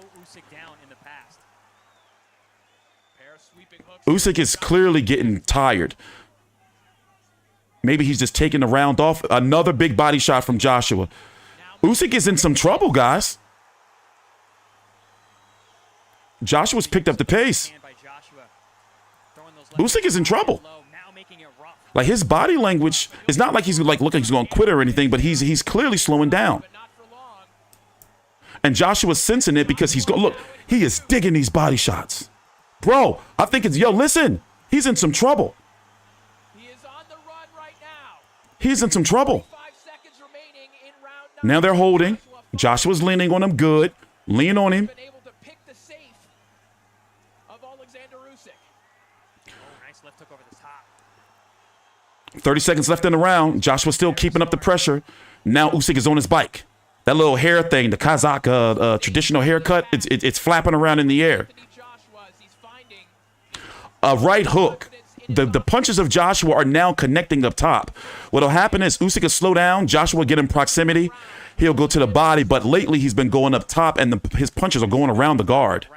Usyk is clearly getting tired. Maybe he's just taking the round off. Another big body shot from Joshua. Usyk is in some trouble, guys. Joshua's picked up the pace. Usyk is in trouble. Like, his body language is not like he's like looking he's going to quit or anything, but he's clearly slowing down. And Joshua's sensing it because he's going, look, he is digging these body shots. Bro, I think it's, listen, he's in some trouble. He's in some trouble. Now they're holding. Joshua's leaning on him good. Lean on him. 30 seconds left in the round. Joshua's still keeping up the pressure. Now Usyk is on his bike. That little hair thing, the Kazakh traditional haircut, it's flapping around in the air. A right hook. The punches of Joshua are now connecting up top. What'll happen is Usyk will slow down. Joshua will get in proximity. He'll go to the body, but lately he's been going up top, and his punches are going around the guard.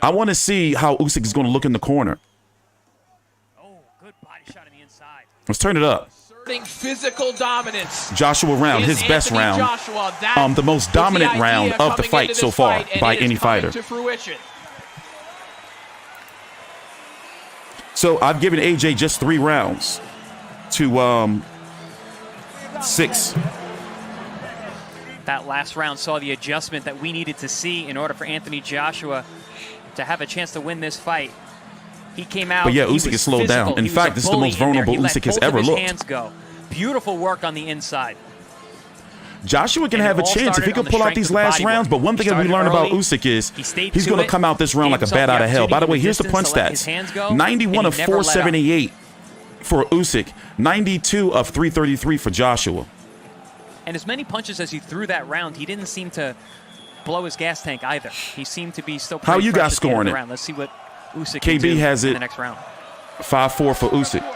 I want to see how Usyk is going to look in the corner. Let's turn it up. Physical dominance. Joshua round, his best round. The most dominant round of the fight so far by any fighter. So I've given AJ just 3 rounds to 6. That last round saw the adjustment that we needed to see in order for Anthony Joshua to have a chance to win this fight. He came out. But yeah, Usyk is slowed down. In fact, this is the most vulnerable Usyk has ever looked. Hands go. Beautiful work on the inside. Joshua can have a chance if he can pull out these last rounds. But one thing that we learned about Usyk is he's going to come out this round like a bat out of hell. By the way, here's the punch stats. 91 of 478 for Usyk. 92 of 333 for Joshua. And as many punches as he threw that round, he didn't seem to blow his gas tank either. He seemed to be still pretty How you fresh guys at the end of scoring the it? round. Let's see what Usyk can KB do has in it the next round. 5-4 for Usyk.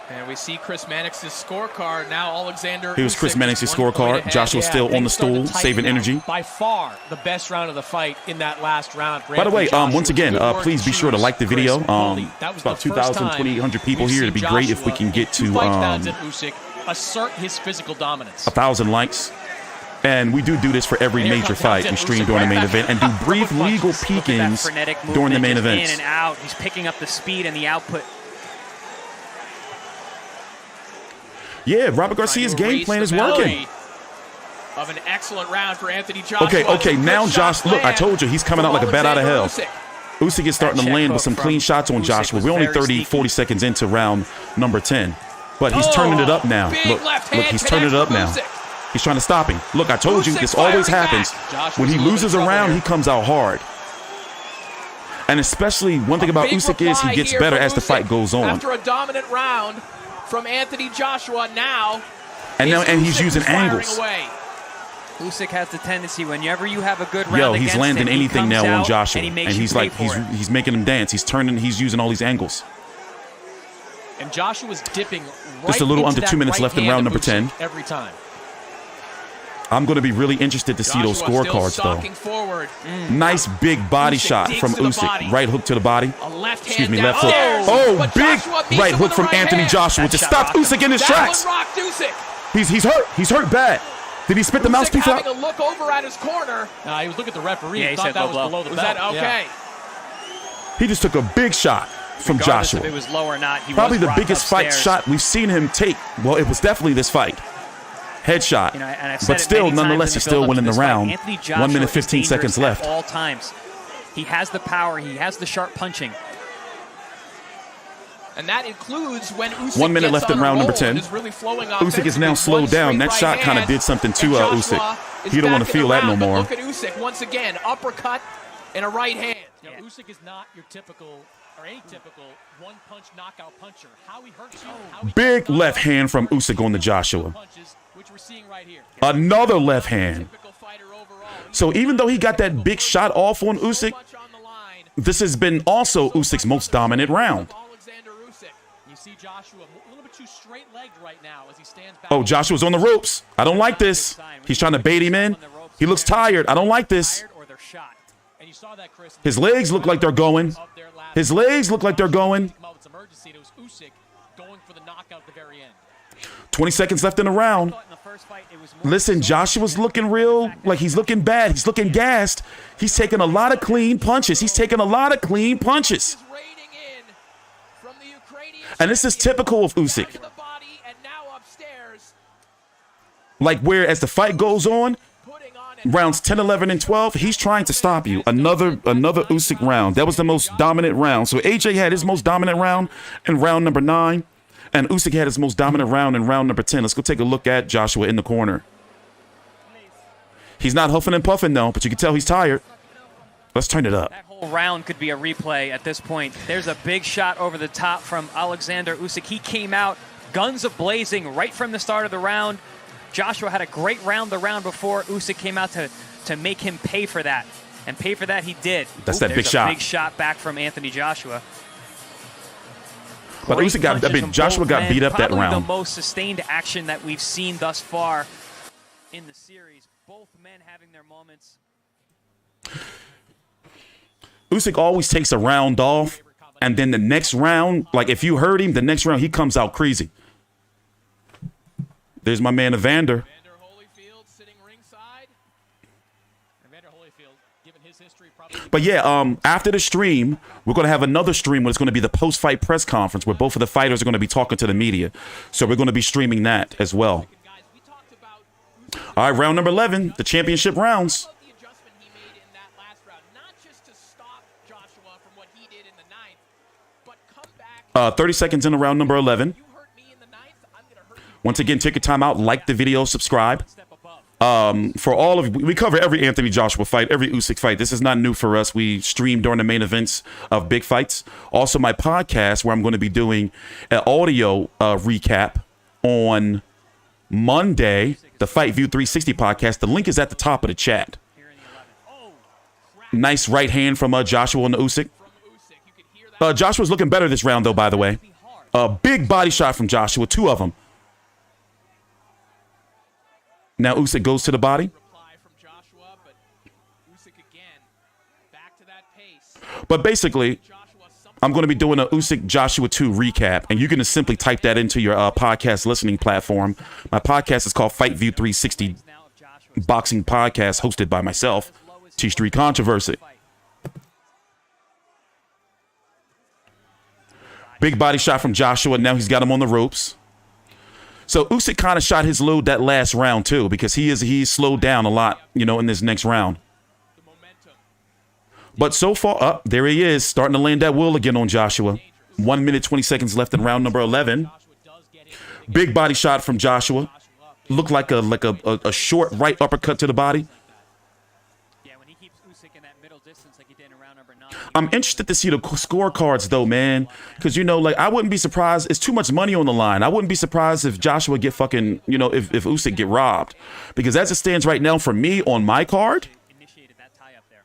And we see Chris Mannix's scorecard now. Alexander. Here's Chris Mannix's scorecard. Joshua's still on the stool, saving energy. By far the best round of the fight in that last round. By the way, once again, please be sure to like the video. It's about 2,000, 2,800 people here. It'd be great if we can get to assert his physical dominance. 1,000 likes. And we do this for every major fight. We stream during the main event and do brief legal peekings during the main events. In and out. He's picking up the speed and the output. Yeah, Robert Garcia's game plan is working. Of an excellent round for Anthony Joshua. Okay, now Josh, look, I told you, he's coming out like a bat out of hell. Usyk is starting to land with some clean shots on Joshua. We're only 30, 40 seconds into round number 10. But he's turning it up now. Look, he's turning it up now. He's trying to stop him. Look, I told you, this always happens. When he loses a round, he comes out hard. And especially, one thing about Usyk is he gets better as the fight goes on. After a dominant round from Anthony Joshua now. And he's using angles. Usyk has the tendency whenever you have a good round he's landing anything now on Joshua, and he's like he's making him dance. He's using all these angles. And Joshua's dipping right just a little under 2 minutes left in round number 10. Every time. I'm going to be really interested to see those scorecards though. Nice big body shot from Usyk. Right hook to the body. Left hook. Oh, big right hook from Anthony Joshua to stop Usyk in his tracks. He's hurt. He's hurt bad. Did he spit the mouthpiece out? Having a look over at his corner. He was looking at the referee. Yeah, he thought said that was low below the blow. belt. Okay. He just took a big shot from Regardless Joshua. if it was low or not, he Probably was the biggest fight shot we've seen him take. Well, it was definitely this fight. Headshot. But still, nonetheless, he's still winning the round. 1 minute, 15 seconds left. At all times. He has the power. He has the sharp punching. And that includes when Usyk 1 minute left in round number 10. Really Usyk is now slowed down. That shot kind of did something to Usyk. He don't want to feel that no more. Look at Usyk once again, uppercut and a right hand. Yeah. Usyk is not your typical or atypical one-punch knockout puncher. How he hurts you, how he Big left hand from Usyk on the Joshua. punches, which we're seeing right here. Another left hand. So even though he got that big shot off on Usyk, this has been also Usyk's most dominant round. Joshua a little bit too straight-legged right now as he stands back. Oh, Joshua's on the ropes. I don't like this. He's trying to bait him in. He looks tired. I don't like this. His legs look like they're going. His legs look like they're going. 20 seconds left in the round. Listen, Joshua's looking real, like he's looking bad. He's looking gassed. He's taking a lot of clean punches. And this is typical of Usyk. Like where as the fight goes on, rounds 10, 11, and 12, he's trying to stop you. Another Usyk round. That was the most dominant round. So AJ had his most dominant round in round number 9, and Usyk had his most dominant round in round number 10. Let's go take a look at Joshua in the corner. He's not huffing and puffing though, but you can tell he's tired. Let's turn it up. That whole round could be a replay at this point. There's a big shot over the top from Alexander Usyk. He came out, guns a-blazing right from the start of the round. Joshua had a great round the round before. Usyk came out to make him pay for that. And pay for that he did. That's that big shot. Big shot back from Anthony Joshua. But Usyk Joshua got beat up that round. Probably the most sustained action that we've seen thus far in the series. Both men having their moments. Usyk always takes a round off, and then the next round, like if you hurt him, the next round he comes out crazy. There's my man Evander. But yeah, after the stream, we're going to have another stream where it's going to be the post-fight press conference where both of the fighters are going to be talking to the media. So we're going to be streaming that as well. All right, round number 11, the championship rounds. 30 seconds into round number 11. Once again, take your time out, like the video, subscribe. For all of we cover every Anthony Joshua fight, every Usyk fight. This is not new for us. We stream during the main events of big fights. Also, my podcast where I'm going to be doing an audio recap on Monday, the Fight View 360 podcast. The link is at the top of the chat. Nice right hand from Joshua on the Usyk. Joshua's looking better this round, though, by the way. A big body shot from Joshua, 2 of them. Now Usyk goes to the body. But basically, I'm going to be doing a Usyk Joshua 2 recap, and you can just simply type that into your podcast listening platform. My podcast is called Fight View 360 Boxing Podcast, hosted by myself, T-Street Controversy. Big body shot from Joshua. Now he's got him on the ropes. So Usyk kind of shot his load that last round too, because he's slowed down a lot, you know, in this next round. But so far, there he is, starting to land that will again on Joshua. 1 minute, 20 seconds left in round number 11. Big body shot from Joshua. Looked like a short right uppercut to the body. Yeah, when he keeps Usyk in that middle distance like he did in round number 9. I'm interested to see the scorecards though, man. Because, you know, like, I wouldn't be surprised. It's too much money on the line. I wouldn't be surprised if Joshua get fucking, you know, if Usyk get robbed. Because as it stands right now for me on my card, Initiated that tie up there.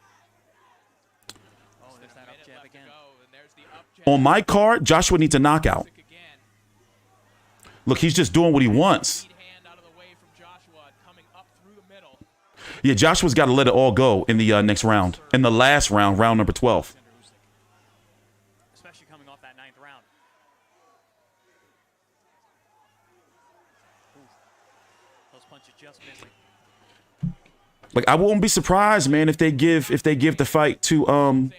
Oh, there's that up jab again. on my card, Joshua needs a knockout. Look, he's just doing what he wants. Yeah, Joshua's got to let it all go in the next round. In the last round, round number 12. Especially coming off that 9th round. Those punches just missing. Like, I won't be surprised, man, if they give the fight to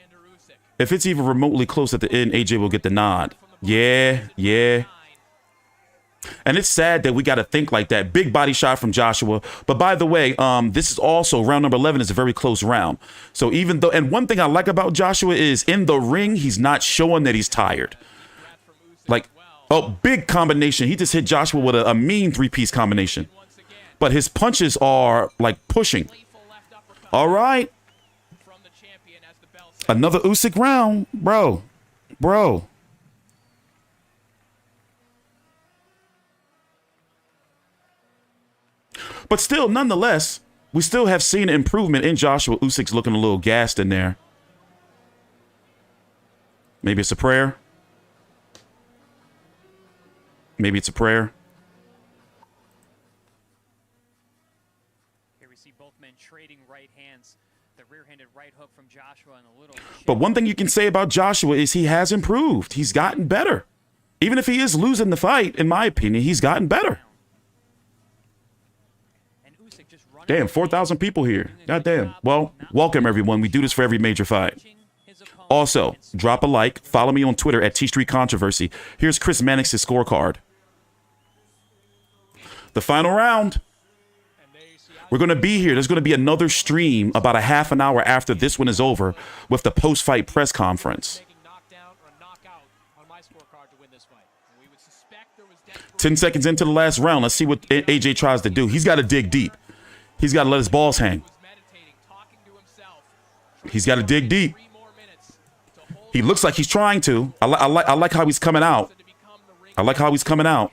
if it's even remotely close at the end, AJ will get the nod. Yeah, yeah. And it's sad that we got to think like that. Big body shot from Joshua. But by the way, this is also round number 11 is a very close round. So even though, and one thing I like about Joshua is in the ring, he's not showing that he's tired. Like, oh, big combination. He just hit Joshua with a mean 3-piece combination. But his punches are like pushing. All right. Another Usyk round, bro. But still, nonetheless, we still have seen improvement in Joshua. Usyk's looking a little gassed in there. Maybe it's a prayer. Maybe it's a prayer. Here we see both men trading right hands. The rear-handed right hook from Joshua and a little. But one thing you can say about Joshua is he has improved. He's gotten better. Even if he is losing the fight, in my opinion, he's gotten better. Damn, 4,000 people here. God damn. Well, welcome, everyone. We do this for every major fight. Also, drop a like. Follow me on Twitter at T-Street Controversy. Here's Chris Mannix's scorecard. The final round. We're going to be here. There's going to be another stream about a half an hour after this one is over with the post-fight press conference. 10 seconds into the last round. Let's see what AJ tries to do. He's got to dig deep. He's got to let his balls hang. He's got to dig deep. He looks like he's trying to. I like how he's coming out. I like how he's coming out.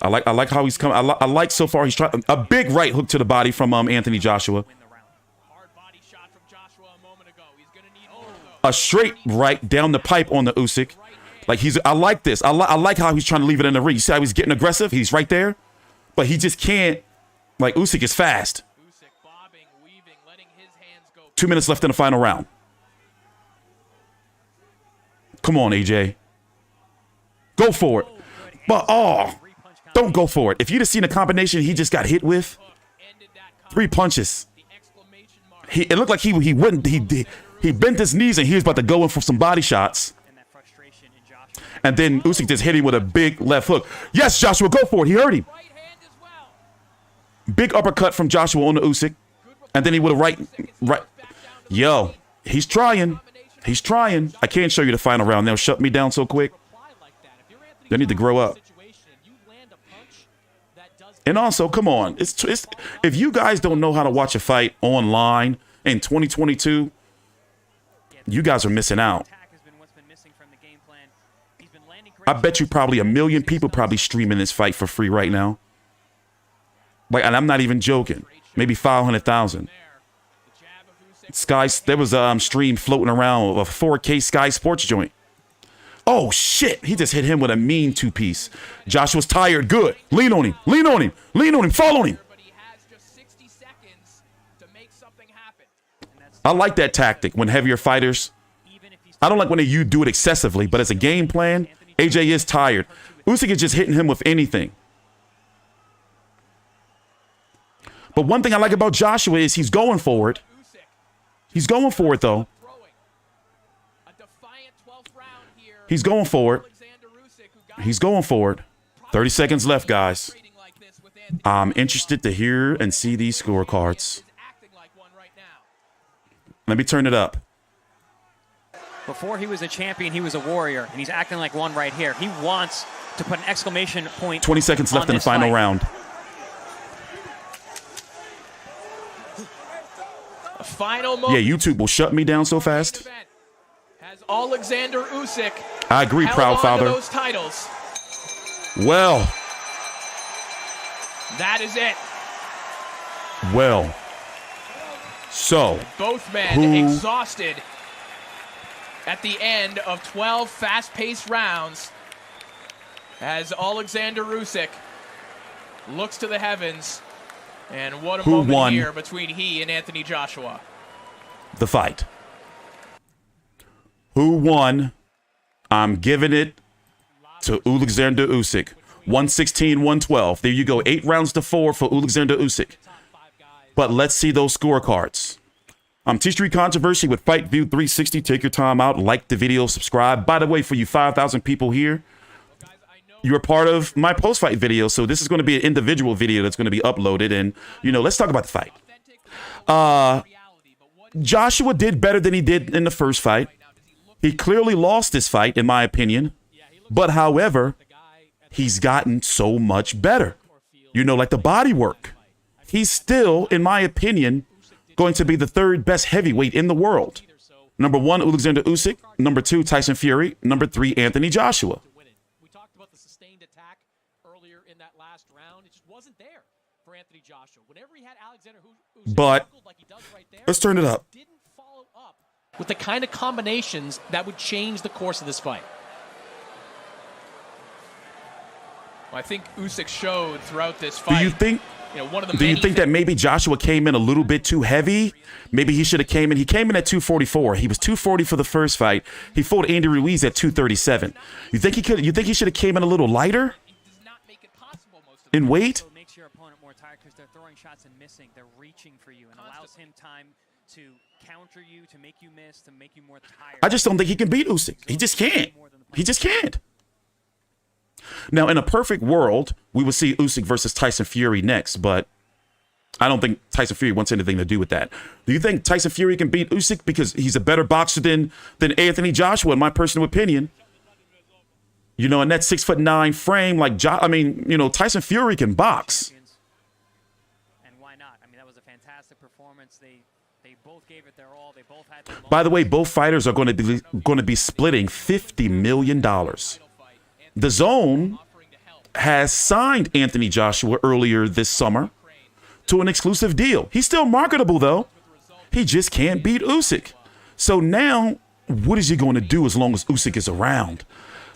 I like how he's coming. I like so far he's trying a big right hook to the body from Anthony Joshua. A straight right down the pipe on the Usyk. Like I like this. I like how he's trying to leave it in the ring. You see how he's getting aggressive? He's right there, but he just can't. Like, Usyk is fast. 2 minutes left in the final round. Come on, AJ. Go for it. But don't go for it. If you'd have seen the combination he just got hit with, 3 punches. It looked like he wouldn't. He bent his knees and he was about to go in for some body shots. And then Usyk just hit him with a big left hook. Yes, Joshua, go for it. He hurt him. Big uppercut from Joshua on the Usyk. And then he would have right. Yo, he's trying. He's trying. I can't show you the final round. They'll shut me down so quick. They need to grow up. And also, come on. It's if you guys don't know how to watch a fight online in 2022, you guys are missing out. I bet you probably 1 million people probably streaming this fight for free right now. Like, and I'm not even joking. Maybe 500,000. There was a stream floating around of a 4K Sky Sports joint. Oh shit! He just hit him with a mean 2-piece. Joshua's tired. Good. Lean on him. Lean on him. Lean on him. Fall on him. I like that tactic when heavier fighters. I don't like when you do it excessively, but as a game plan, AJ is tired. Usyk is just hitting him with anything. But one thing I like about Joshua is he's going for it. He's going for it, though. He's going for it. He's going for it. 30 seconds left, guys. I'm interested to hear and see these scorecards. Let me turn it up. Before he was a champion, he was a warrior, and he's acting like one right here. He wants to put an exclamation point. 20 seconds left in the final round. A final Yeah, moment. YouTube will shut me down so fast. Has Alexander Usyk I agree, held proud on father. to those titles. Well, That is it. well. So, Both men exhausted at the end of 12 fast-paced rounds as Alexander Usyk looks to the heavens. And what a Who moment won here between he and Anthony Joshua. the fight. Who won? I'm giving it to Alexander Usyk. 116-112. There you go. 8 rounds to 4 for Alexander Usyk. But let's see those scorecards. T-Street Controversy with Fight View 360. Take your time out. Like the video. Subscribe. By the way, for you 5,000 people here, you're a part of my post-fight video. So this is going to be an individual video that's going to be uploaded. And, you know, let's talk about the fight. Joshua did better than he did in the first fight. He clearly lost this fight, in my opinion. But, however, he's gotten so much better. You know, like the body work. He's still, in my opinion, going to be the 3rd best heavyweight in the world. Number 1, Alexander Usyk. Number 2, Tyson Fury. Number 3, Anthony Joshua. We talked about the sustained attack earlier in that last round. It just wasn't there for Anthony Joshua. Whenever he had Alexander Usyk But like he does right there, let's turn it up. didn't follow up with the kind of combinations that would change the course of this fight. I think Usyk showed throughout this fight. Do you think? One of the Do you think that maybe Joshua came in a little bit too heavy? Maybe he should have came in. He came in at 244. He was 240 for the first fight. He fought Andy Ruiz at 237. You think he could? You think he should have came in a little lighter in weight? It makes your opponent more tired because they're throwing shots and missing. They're reaching for you and allows him time to counter you, to make you miss, to make you more tired. I just don't think he can beat Usyk. He just can't. He just can't. Now, in a perfect world, we would see Usyk versus Tyson Fury next, but I don't think Tyson Fury wants anything to do with that. Do you think Tyson Fury can beat Usyk because he's a better boxer than Anthony Joshua, in my personal opinion? You know, in that 6'9" frame, like Tyson Fury can box. And why not? I mean, that was a fantastic performance. They both gave it their all. They both had. By the way, both fighters are going to be splitting $50 million. The Zone has signed Anthony Joshua earlier this summer to an exclusive deal. He's still marketable, though. He just can't beat Usyk. So now, what is he going to do as long as Usyk is around?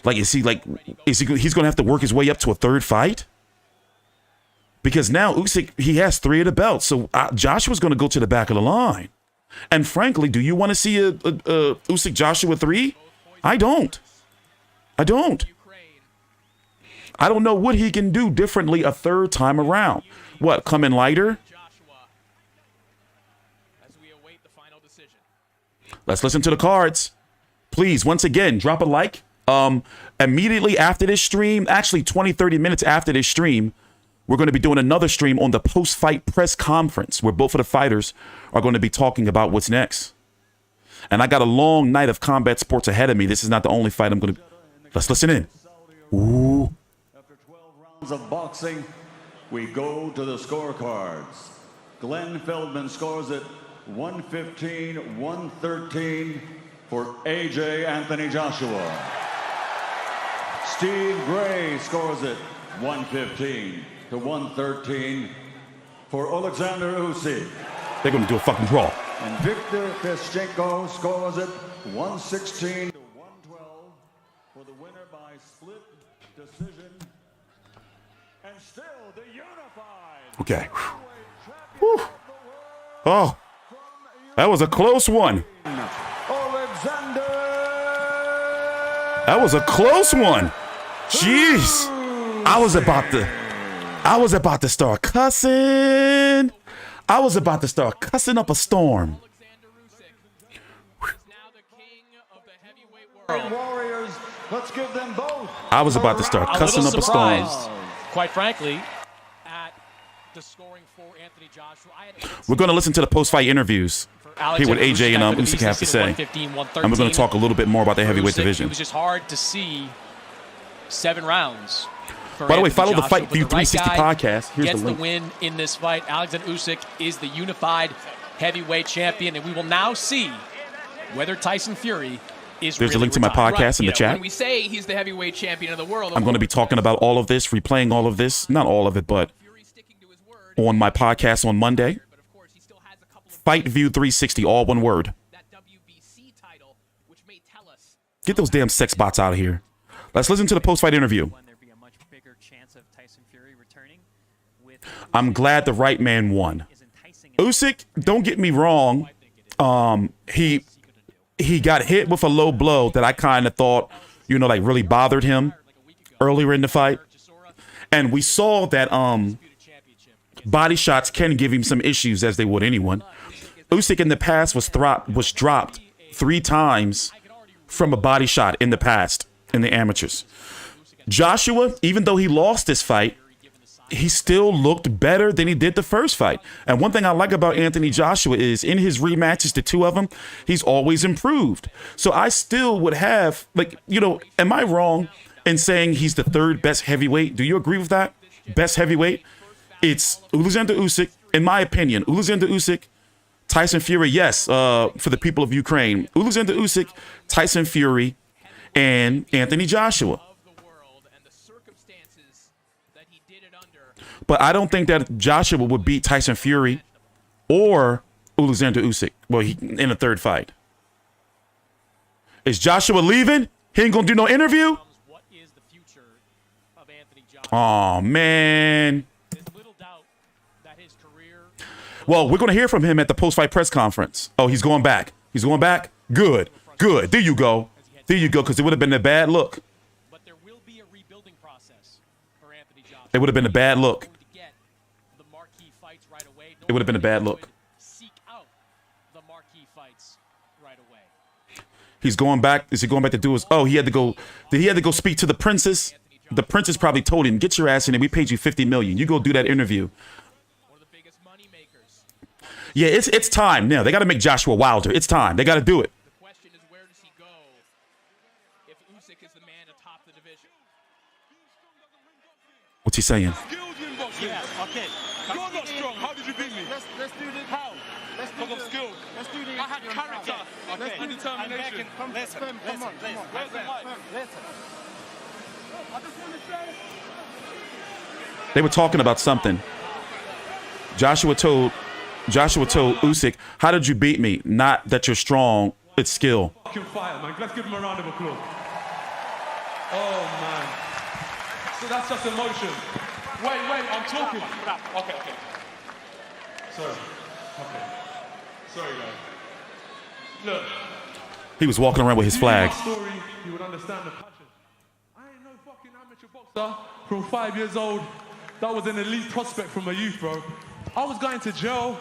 He's going to have to work his way up to a 3rd fight? Because now Usyk, he has 3 of the belts. So Joshua's going to go to the back of the line. And frankly, do you want to see a Usyk Joshua 3? I don't. I don't know what he can do differently a 3rd time around. What, come in lighter? Let's listen to the cards. Please, once again, drop a like. Immediately after this stream, actually 20-30 minutes after this stream, we're going to be doing another stream on the post-fight press conference where both of the fighters are going to be talking about what's next. And I got a long night of combat sports ahead of me. This is not the only fight I'm going to... Let's listen in. Ooh. After 12 rounds of boxing, we go to the scorecards. Glenn Feldman scores it 115-113 for AJ Anthony Joshua. Steve Gray scores it 115-113 for Alexander Usyk. They're going to do a fucking draw. And Victor Feschenko scores it 116-112 for the winner by split decision. And still the unified. Okay. Whew. Oh, that was a close one. Alexander. That was a close one. Jeez. I was about to start cussing. I was about to start cussing up a storm. Warriors Let's give them both. I was about to start cussing up a storm. Quite frankly, at the scoring for Anthony Joshua. We're going to listen to the post-fight interviews. Hear what AJ and Usyk have to say. And we're going to talk a little bit more about the heavyweight division. It was just hard to see 7 rounds. By the way, follow the Fight View 360 podcast. Here's Gets the link. the win in this fight. Alexander Usyk is the unified heavyweight champion, and we will now see whether Tyson Fury is There's a link to my podcast in the chat. When we say he's the heavyweight champion of the world, I'm going to be talking about all of this, replaying all of this. Not all of it, but on my podcast on Monday. Fight View 360, all one word. Get those damn sex bots out of here. Let's listen to the post-fight interview. I'm glad the right man won. Usyk, don't get me wrong. He got hit with a low blow that I kind of thought, like really bothered him earlier in the fight. And we saw that body shots can give him some issues, as they would anyone. Usyk in the past was dropped 3 times from a body shot in the past in the amateurs. Joshua, even though he lost this fight, he still looked better than he did the first fight. And one thing I like about Anthony Joshua is in his rematches, the 2 of them, he's always improved. So I still would have, am I wrong in saying he's the 3rd best heavyweight? Do you agree with that? Best heavyweight? It's Alexander Usyk, in my opinion. Alexander Usyk, Tyson Fury, yes, for the people of Ukraine. Alexander Usyk, Tyson Fury, and Anthony Joshua. But I don't think that Joshua would beat Tyson Fury or Alexander Usyk. Well, in a 3rd fight. Is Joshua leaving? He ain't gonna do no interview? Oh, man. Well, we're going to hear from him at the post-fight press conference. Oh, he's going back. He's going back? Good. Good. There you go. There you go, because it would have been a bad look. But there will be a rebuilding process for Anthony Joshua. It would have been a bad look. It would have been a bad look. Seek out the marquee fights right away. He's going back. Is he going back to do his? Oh, he had to go. Did he have to go speak to the princess? The princess probably told him, "Get your ass in there. We paid you $50 million. You go do that interview." One of the biggest money makers. Yeah, it's time now. They got to make Joshua Wilder. It's time. They got to do it. The question is, where does he go if Usyk is the man atop the division? What's he saying? Yeah, okay. You're not strong. How did you beat me? Let's do this. How? Because of skill. Let's do this. I had character. Okay. And determination. Come on. Where's the mic? I just want to say. They were talking about something. Joshua told Usyk, "How did you beat me? Not that you're strong. It's skill." Fucking fire, man. Let's give him a round of applause. Oh, man. So that's just emotion. Wait, I'm talking. Okay. Sorry. Okay. Sorry, guys. Look. He was walking around with his flag. If you knew my story, you would understand the passion. I ain't no fucking amateur boxer from 5 years old. That was an elite prospect from a youth, bro. I was going to jail.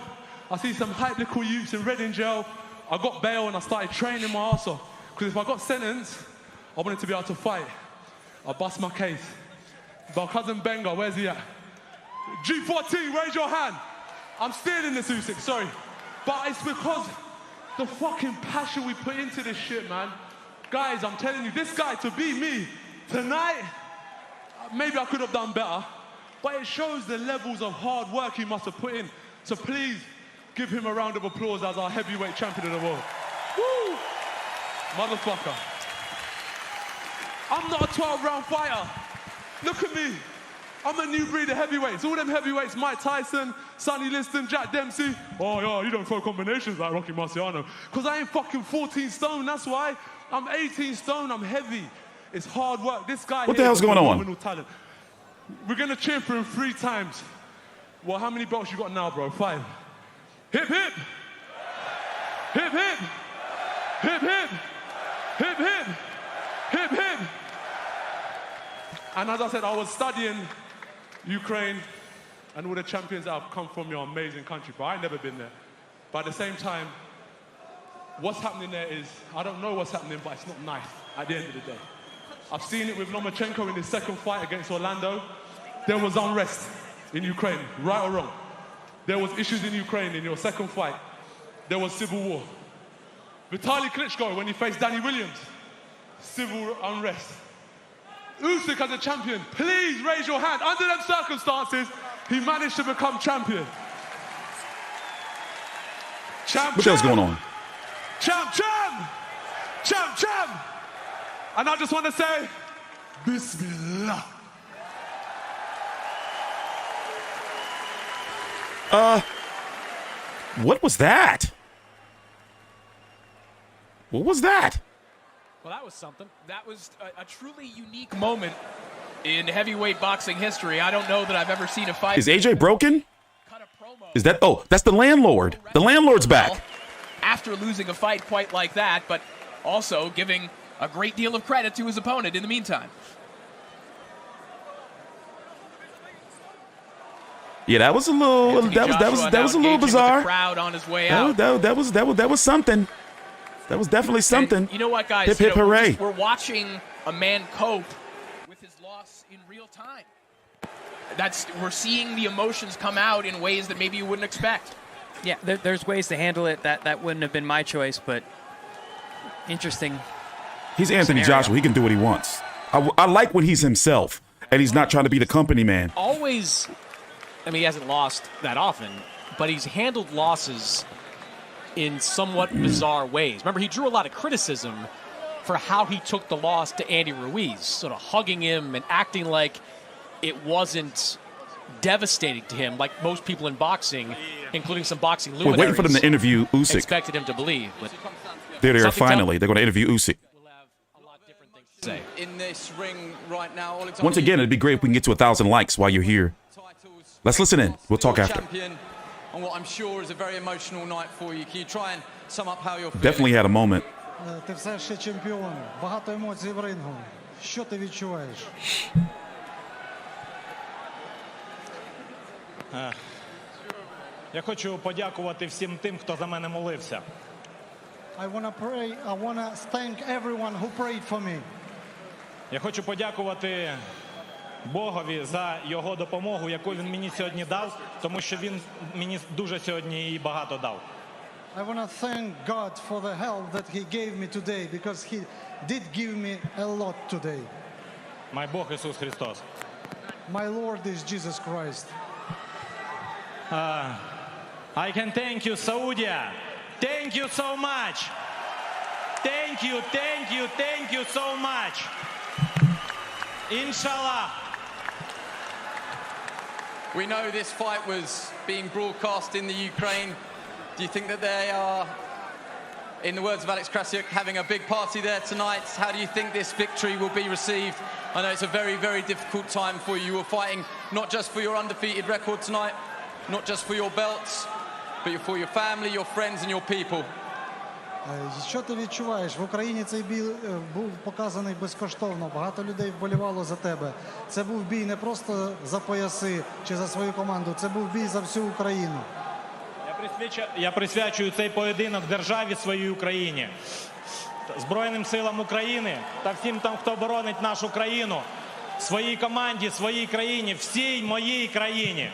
I see some hype little youths in Reading jail. I got bail and I started training my ass off. Because if I got sentenced, I wanted to be able to fight. I bust my case. My cousin Benga, where's he at? G14, raise your hand. I'm stealing this, Usyk, sorry. But it's because the fucking passion we put into this shit, man. Guys, I'm telling you, this guy to beat me tonight, maybe I could have done better, but it shows the levels of hard work he must have put in. So please give him a round of applause as our heavyweight champion of the world. Woo! Motherfucker. I'm not a 12-round fighter. Look at me. I'm a new breed of heavyweights. All them heavyweights, Mike Tyson, Sonny Liston, Jack Dempsey. Oh, yeah, you don't throw combinations like Rocky Marciano. Because I ain't fucking 14 stone, that's why. I'm 18 stone, I'm heavy. It's hard work. This guy What the hell's going on? Talent. We're going to cheer for him 3 times. Well, how many belts you got now, bro? 5. Hip, hip. Hip, hip. Hip, hip. Hip, hip. Hip, hip. And as I said, I was studying Ukraine and all the champions that have come from your amazing country, but I've never been there. But at the same time, what's happening there is, I don't know what's happening, but it's not nice at the end of the day. I've seen it with Lomachenko in his second fight against Orlando. There was unrest in Ukraine, right or wrong. There was issues in Ukraine in your second fight. There was civil war. Vitaly Klitschko, when he faced Danny Williams, civil unrest. Usyk as a champion, please raise your hand. Under them circumstances, he managed to become champion. Champ, What the hell's going on? Champ, champ! Champ, champ! And I just want to say, Bismillah. What was that? What was that? Well, that was something. That was a truly unique moment in heavyweight boxing history. I don't know that I've ever seen a fight. Is AJ broken? Is that, oh, that's the landlord. The landlord's back. After losing a fight quite like that, but also giving a great deal of credit to his opponent in the meantime. Yeah, that was a little. That was a little bizarre. The crowd on his way out. That was something. That was definitely something. And you know what, guys? Hip, hip, hooray. We're watching a man cope with his loss in real time. We're seeing the emotions come out in ways that maybe you wouldn't expect. Yeah, there's ways to handle it. That wouldn't have been my choice, but interesting. He's Anthony scenario. Joshua. He can do what he wants. I like when he's himself and he's not trying to be the company man. Always, I mean, he hasn't lost that often, but he's handled losses in somewhat bizarre ways. Remember, he drew a lot of criticism for how he took the loss to Andy Ruiz, sort of hugging him and acting like it wasn't devastating to him, like most people in boxing, including some boxing luminaries. We're waiting for them to interview Usyk. Expected him to believe, but There they are something finally. They're going to interview Usyk. we'll have a lot different things to say. In this ring right now, Once again, it'd be great if we can get to 1,000 likes while you're here. Let's listen in. We'll talk after. Champion, on what I'm sure is a very emotional night for you. Can you try and sum up how you're feeling? Definitely had a moment. Ти все ще чемпіон. Багато емоцій в рингу. Що ти відчуваєш? Я хочу подякувати всім тим, хто за мене молився. I want to thank everyone who prayed for me. Я хочу подякувати Богові за його допомогу, яку він мені сьогодні дав, тому що він мені дуже сьогодні її багато дав. I want to thank God for the help that he gave me today because he did give me a lot today. Май Бог Ісус Христос. My Lord is Jesus Christ. I can thank you, Saudi. Thank you so much. Thank you, thank you, thank you so much. Inshallah. We know this fight was being broadcast in the Ukraine. Do you think that they are, in the words of Alex Krasiuk, having a big party there tonight? How do you think this victory will be received? I know it's a very, very difficult time for you. You were fighting not just for your undefeated record tonight, not just for your belts, but for your family, your friends and your people. Що ти відчуваєш? В Україні цей бій був показаний безкоштовно. Багато людей вболівало за тебе. Це був бій не просто за пояси чи за свою команду. Це був бій за всю Україну. Я присвячую цей поєдинок державі своїй Україні, Збройним силам України та всім там, хто боронить нашу країну, своїй команді, своїй країні, всій моїй країні.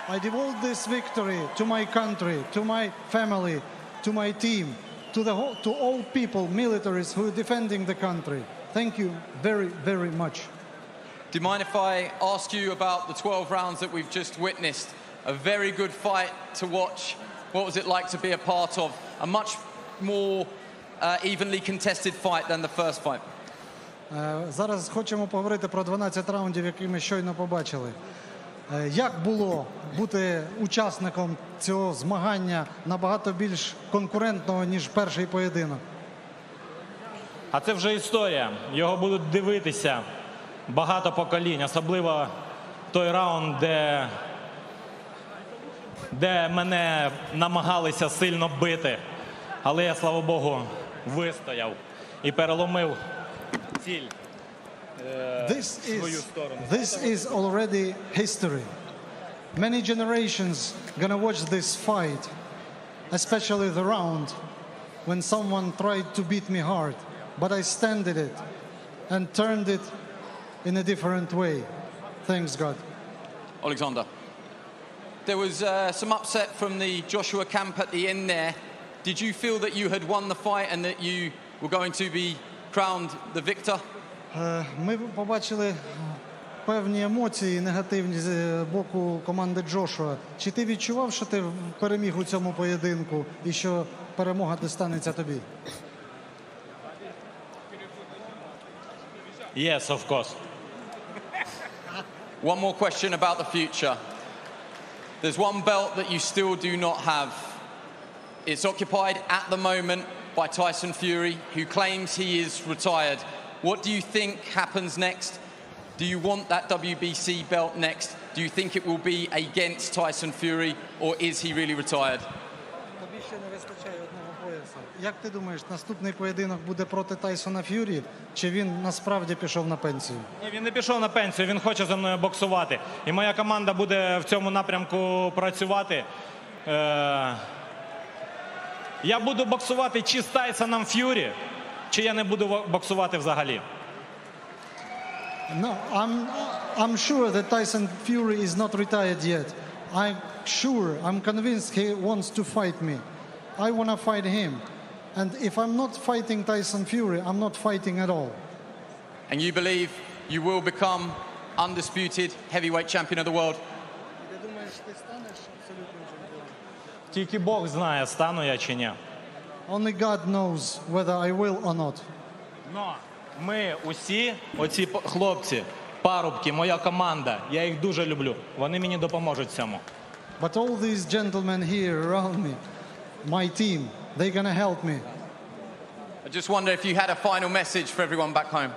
I devote this victory to my country, to my family, to my team, to all people, militaries who are defending the country. Thank you very, very much. Do you mind if I ask you about the 12 rounds that we've just witnessed? A very good fight to watch. What was it like to be a part of? A much more evenly contested fight than the first fight. Зараз хочемо поговорити про 12 раундів, які ми щойно побачили. Як було бути учасником цього змагання набагато більш конкурентного, ніж перший поєдинок? А це вже історія. Його будуть дивитися багато поколінь, особливо той раунд, де мене намагалися сильно бити. Але я, слава Богу, вистояв і переломив ціль. This is already history. Many generations gonna watch this fight, especially the round when someone tried to beat me hard, but I standed it. and turned it in a different way. Thanks God. Alexander. There was some upset from the Joshua camp at the end there. Did you feel that you had won the fight and that you were going to be crowned the victor? Ми побачили певні емоції негативні з боку команди Джошуа. Чи ти відчував, що ти переміг у цьому поєдинку і що перемога дістанеться тобі? Yes, of course. One more question about the future. There's one belt that you still do not have. It's occupied at the moment by Tyson Fury, who claims he is retired. What do you think happens next? Do you want that WBC belt next? Do you think it will be against Tyson Fury, or is he really retired? Тобі ще не вистачає одного пояса. Як ти думаєш, наступний поєдинок буде проти Тайсона Ф'юрі, чи він насправді пішов на пенсію? Ні, він не пішов на пенсію, він хоче зі мною боксувати. І моя команда буде в цьому напрямку працювати. Я буду боксувати чи з Тайсоном Ф'юрі, чи я не буду боксувати взагалі. No, I'm sure that Tyson Fury is not retired yet. I'm convinced he wants to fight me. I want to fight him. And if I'm not fighting Tyson Fury, I'm not fighting at all. And you believe you will become undisputed heavyweight champion of the world? Тільки Бог знає, стану я чи ні. Only God knows whether I will or not. Но ми усі, оці хлопці, парубки, моя команда, я їх дуже люблю. Вони мені допоможуть в цьому. But all these gentlemen here around me, my team, they're going to help me. I just wonder if you had a final message for everyone back home.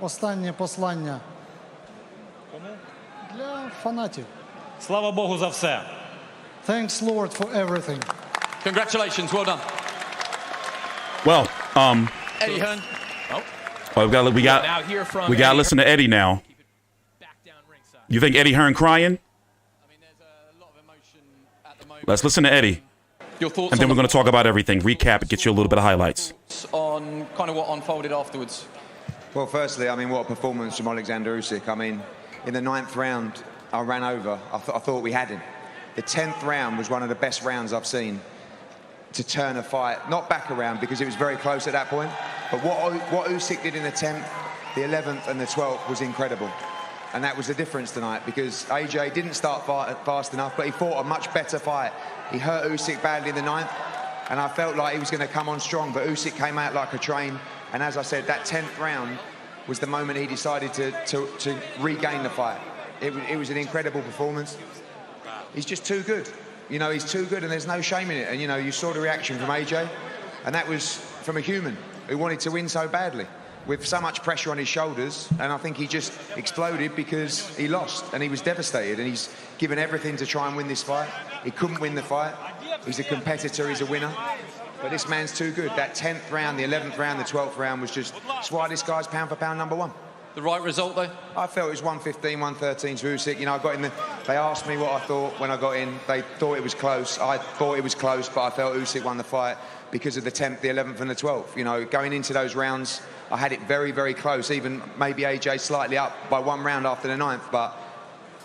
Останнє послання для фанатів. Слава Богу за все. Thanks, Lord, for everything. Congratulations, well done. Well, Eddie Hearn. we got Now hear from we got to Eddie listen to Eddie now. back down ringside. You think Eddie Hearn crying? I mean, there's a lot of emotion at the moment. Let's listen to Eddie, Your thoughts and then on we're going to talk about everything. Recap, get you a little bit of highlights. on kind of what unfolded afterwards? Well, firstly, I mean, what a performance from Alexander Usyk. I mean, in the 9th round, I ran over. I thought we had him. The 10th round was one of the best rounds I've seen to turn a fight, not back around because it was very close at that point, but what Usyk did in the 10th, the 11th and the 12th was incredible. And that was the difference tonight because AJ didn't start fast enough, but he fought a much better fight. He hurt Usyk badly in the 9th, and I felt like he was going to come on strong, but Usyk came out like a train. And as I said, that 10th round was the moment he decided to regain the fight. It was an incredible performance. He's just too good. You know, he's too good and there's no shame in it. And, you know, you saw the reaction from AJ, and that was from a human who wanted to win so badly with so much pressure on his shoulders. And I think he just exploded because he lost and he was devastated, and he's given everything to try and win this fight. He couldn't win the fight. He's a competitor, he's a winner. But this man's too good. That 10th round, the 11th round, the 12th round was just, that's why this guy's pound for pound #1. The right result, though? I felt it was 115, 113 to Usyk. You know, I got in the, they asked me what I thought when I got in. They thought it was close. I thought it was close, but I felt Usyk won the fight because of the 10th, the 11th and the 12th. You know, going into those rounds, I had it very, very close. Even maybe AJ slightly up by 1 round after the 9th, but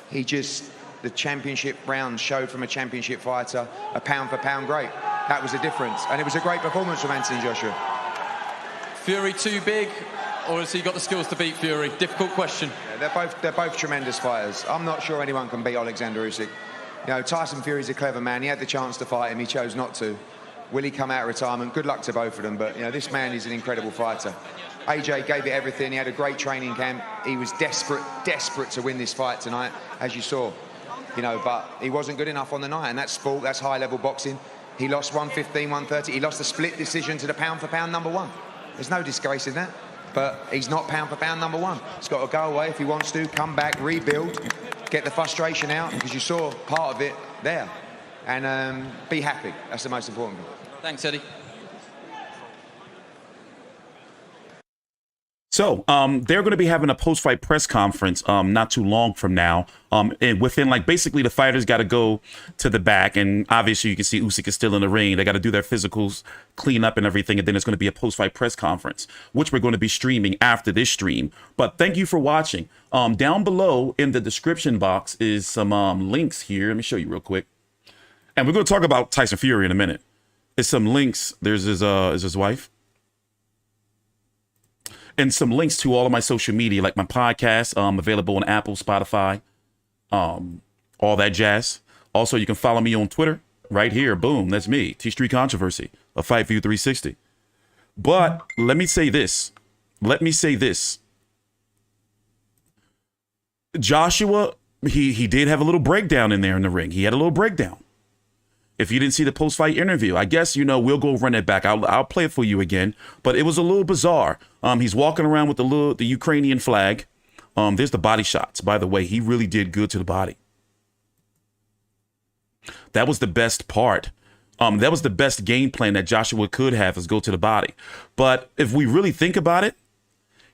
he just, the championship round showed from a championship fighter, a pound for pound great. That was the difference. And it was a great performance from Anthony Joshua. Fury too big, or has he got the skills to beat Fury? Difficult question. Yeah, they're both tremendous fighters. I'm not sure anyone can beat Alexander Usyk. You know, Tyson Fury's a clever man. He had the chance to fight him. He chose not to. Will he come out of retirement? Good luck to both of them. But, you know, this man is an incredible fighter. AJ gave it everything. He had a great training camp. He was desperate to win this fight tonight, as you saw. You know, but he wasn't good enough on the night. And that's sport. That's high-level boxing. He lost 115, 130. He lost a split decision to the pound for pound #1. There's no disgrace in that. But he's not pound for pound #1. He's got to go away if he wants to, come back, rebuild, get the frustration out, because you saw part of it there. And be happy. That's the most important thing. Thanks, Eddie. So they're going to be having a post-fight press conference not too long from now. And within, like, basically the fighters got to go to the back. And obviously you can see Usyk is still in the ring. They got to do their physicals, clean up and everything. And then it's going to be a post-fight press conference, which we're going to be streaming after this stream. But thank you for watching. Down below in the description box is some links here. Let me show you real quick. And we're going to talk about Tyson Fury in a minute. It's some links. There's his wife. And some links to all of my social media, like my podcast, available on Apple, Spotify, all that jazz. Also, you can follow me on Twitter right here. Boom, that's me, T Street Controversy, a Fight View 360. But let me say this. Joshua, he did have a little breakdown in there in the ring. He had a little breakdown. If you didn't see the post-fight interview, I guess, we'll go run it back. I'll play it for you again. But it was a little bizarre. He's walking around with the Ukrainian flag. There's the body shots. By the way, he really did good to the body. That was the best part. That was the best game plan that Joshua could have, is go to the body. But if we really think about it,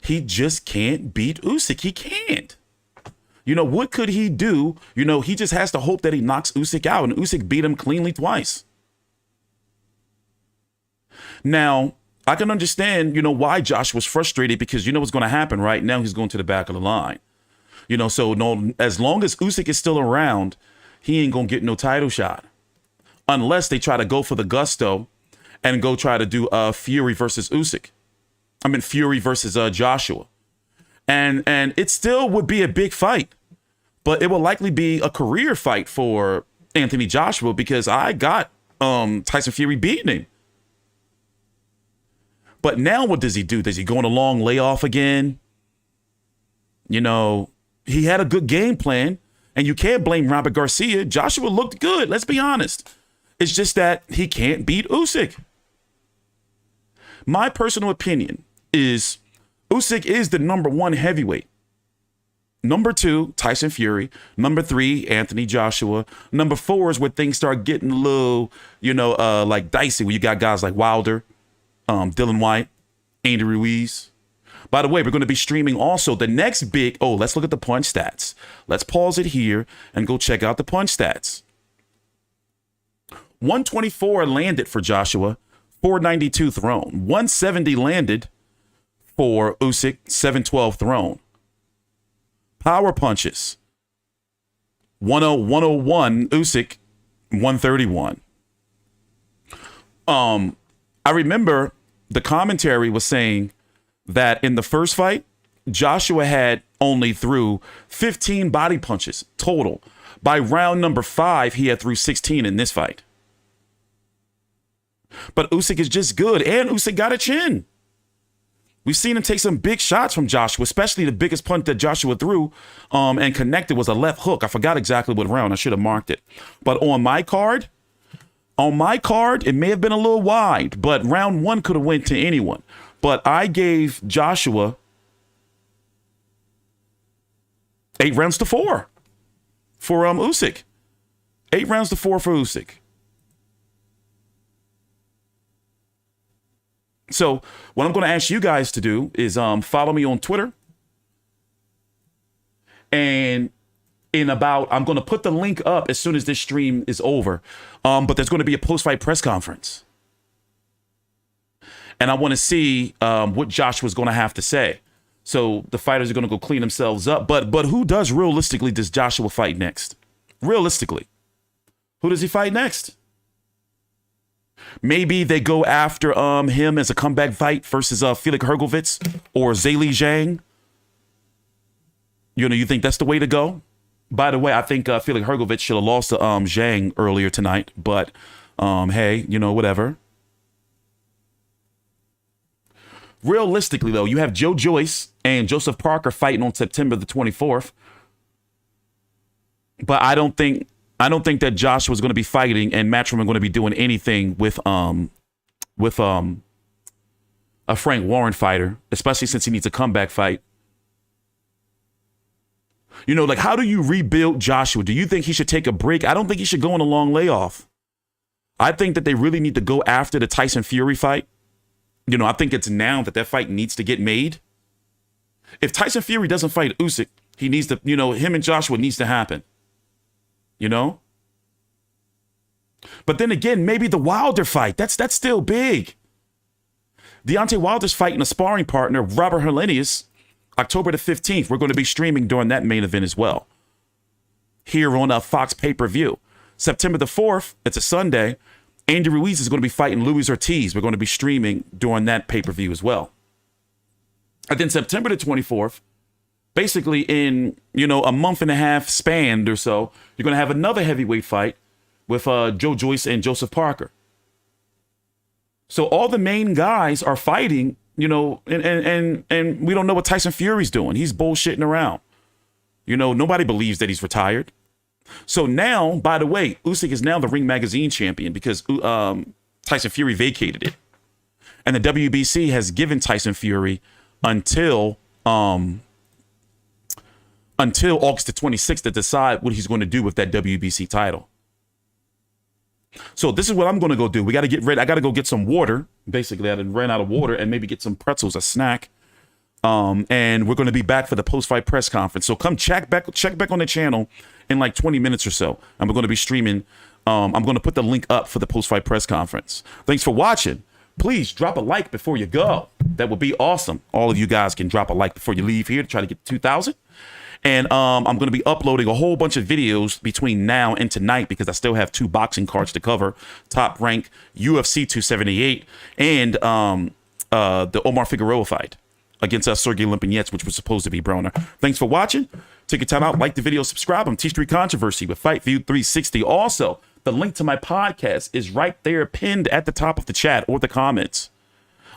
he just can't beat Usyk. He can't. What could he do? He just has to hope that he knocks Usyk out, and Usyk beat him cleanly twice. Now, I can understand, why Josh was frustrated, because what's going to happen right now. He's going to the back of the line. So no, as long as Usyk is still around, he ain't going to get no title shot. Unless they try to go for the gusto and go try to do Fury versus Usyk. Fury versus Joshua. And it still would be a big fight. But it will likely be a career fight for Anthony Joshua, because I got Tyson Fury beating him. But now what does he do? Does he go on a long layoff again? He had a good game plan, and you can't blame Robert Garcia. Joshua looked good, let's be honest. It's just that he can't beat Usyk. My personal opinion is Usyk is the #1 heavyweight. Number 2, Tyson Fury. Number 3, Anthony Joshua. Number 4 is where things start getting a little, like dicey, where you got guys like Wilder, Dylan White, Andy Ruiz. By the way, we're going to be streaming also the next big, let's look at the punch stats. Let's pause it here and go check out the punch stats. 124 landed for Joshua, 492 thrown. 170 landed for Usyk, 712 thrown. Power punches, 101 Usyk, 131. I remember the commentary was saying that in the first fight, Joshua had only threw 15 body punches total. By round number 5, he had threw 16 in this fight. But Usyk is just good, and Usyk got a chin. We've seen him take some big shots from Joshua, especially the biggest punch that Joshua threw and connected was a left hook. I forgot exactly what round. I should have marked it. But on my card, it may have been a little wide, but round 1 could have went to anyone. But I gave Joshua 8 rounds to 4 for Usyk. 8 rounds to 4 for Usyk. So what I'm going to ask you guys to do is follow me on Twitter. And I'm going to put the link up as soon as this stream is over. But there's going to be a post-fight press conference. And I want to see what Joshua's going to have to say. So the fighters are going to go clean themselves up. But who realistically does Joshua fight next? Realistically, who does he fight next? Maybe they go after him as a comeback fight versus Felix Hergovitz or Zhilei Zhang. You think that's the way to go? By the way, I think Felix Hergovitz should have lost to Zhang earlier tonight. But hey, whatever. Realistically, though, you have Joe Joyce and Joseph Parker fighting on September the 24th. But I don't think that Joshua's going to be fighting and Matchroom are going to be doing anything with a Frank Warren fighter, especially since he needs a comeback fight. How do you rebuild Joshua? Do you think he should take a break? I don't think he should go on a long layoff. I think that they really need to go after the Tyson Fury fight. I think it's now that fight needs to get made. If Tyson Fury doesn't fight Usyk, he needs to, him and Joshua needs to happen. But then again, maybe the Wilder fight. That's still big. Deontay Wilder's fighting a sparring partner, Robert Helenius, October the 15th. We're going to be streaming during that main event as well. Here on Fox pay-per-view. September the 4th, it's a Sunday. Andy Ruiz is going to be fighting Luis Ortiz. We're going to be streaming during that pay-per-view as well. And then September the 24th, basically in, a month and a half span or so, you're going to have another heavyweight fight with Joe Joyce and Joseph Parker. So all the main guys are fighting, and we don't know what Tyson Fury's doing. He's bullshitting around. Nobody believes that he's retired. So now, by the way, Usyk is now the Ring Magazine champion because Tyson Fury vacated it. And the WBC has given Tyson Fury until August the 26th to decide what he's going to do with that WBC title. So this is what I'm going to go do. We got to get ready. I got to go get some water. Basically, I ran out of water and maybe get some pretzels, a snack. And we're going to be back for the post-fight press conference. So come check back on the channel in like 20 minutes or so. And we're going to be streaming. I'm going to put the link up for the post-fight press conference. Thanks for watching. Please drop a like before you go. That would be awesome. All of you guys can drop a like before you leave here to try to get 2,000. And I'm going to be uploading a whole bunch of videos between now and tonight because I still have 2 boxing cards to cover. Top Rank, UFC 278, and the Omar Figueroa fight against Sergiy Lipinets, which was supposed to be Broner. Thanks for watching. Take your time out, like the video, subscribe. I'm T Street Controversy with Fight View 360. Also, the link to my podcast is right there pinned at the top of the chat or the comments.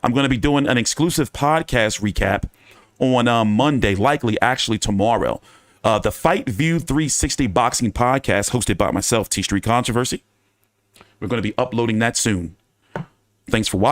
I'm going to be doing an exclusive podcast recap on Monday, likely actually tomorrow. The Fight View 360 boxing podcast hosted by myself, T Street Controversy. We're going to be uploading that soon. Thanks for watching.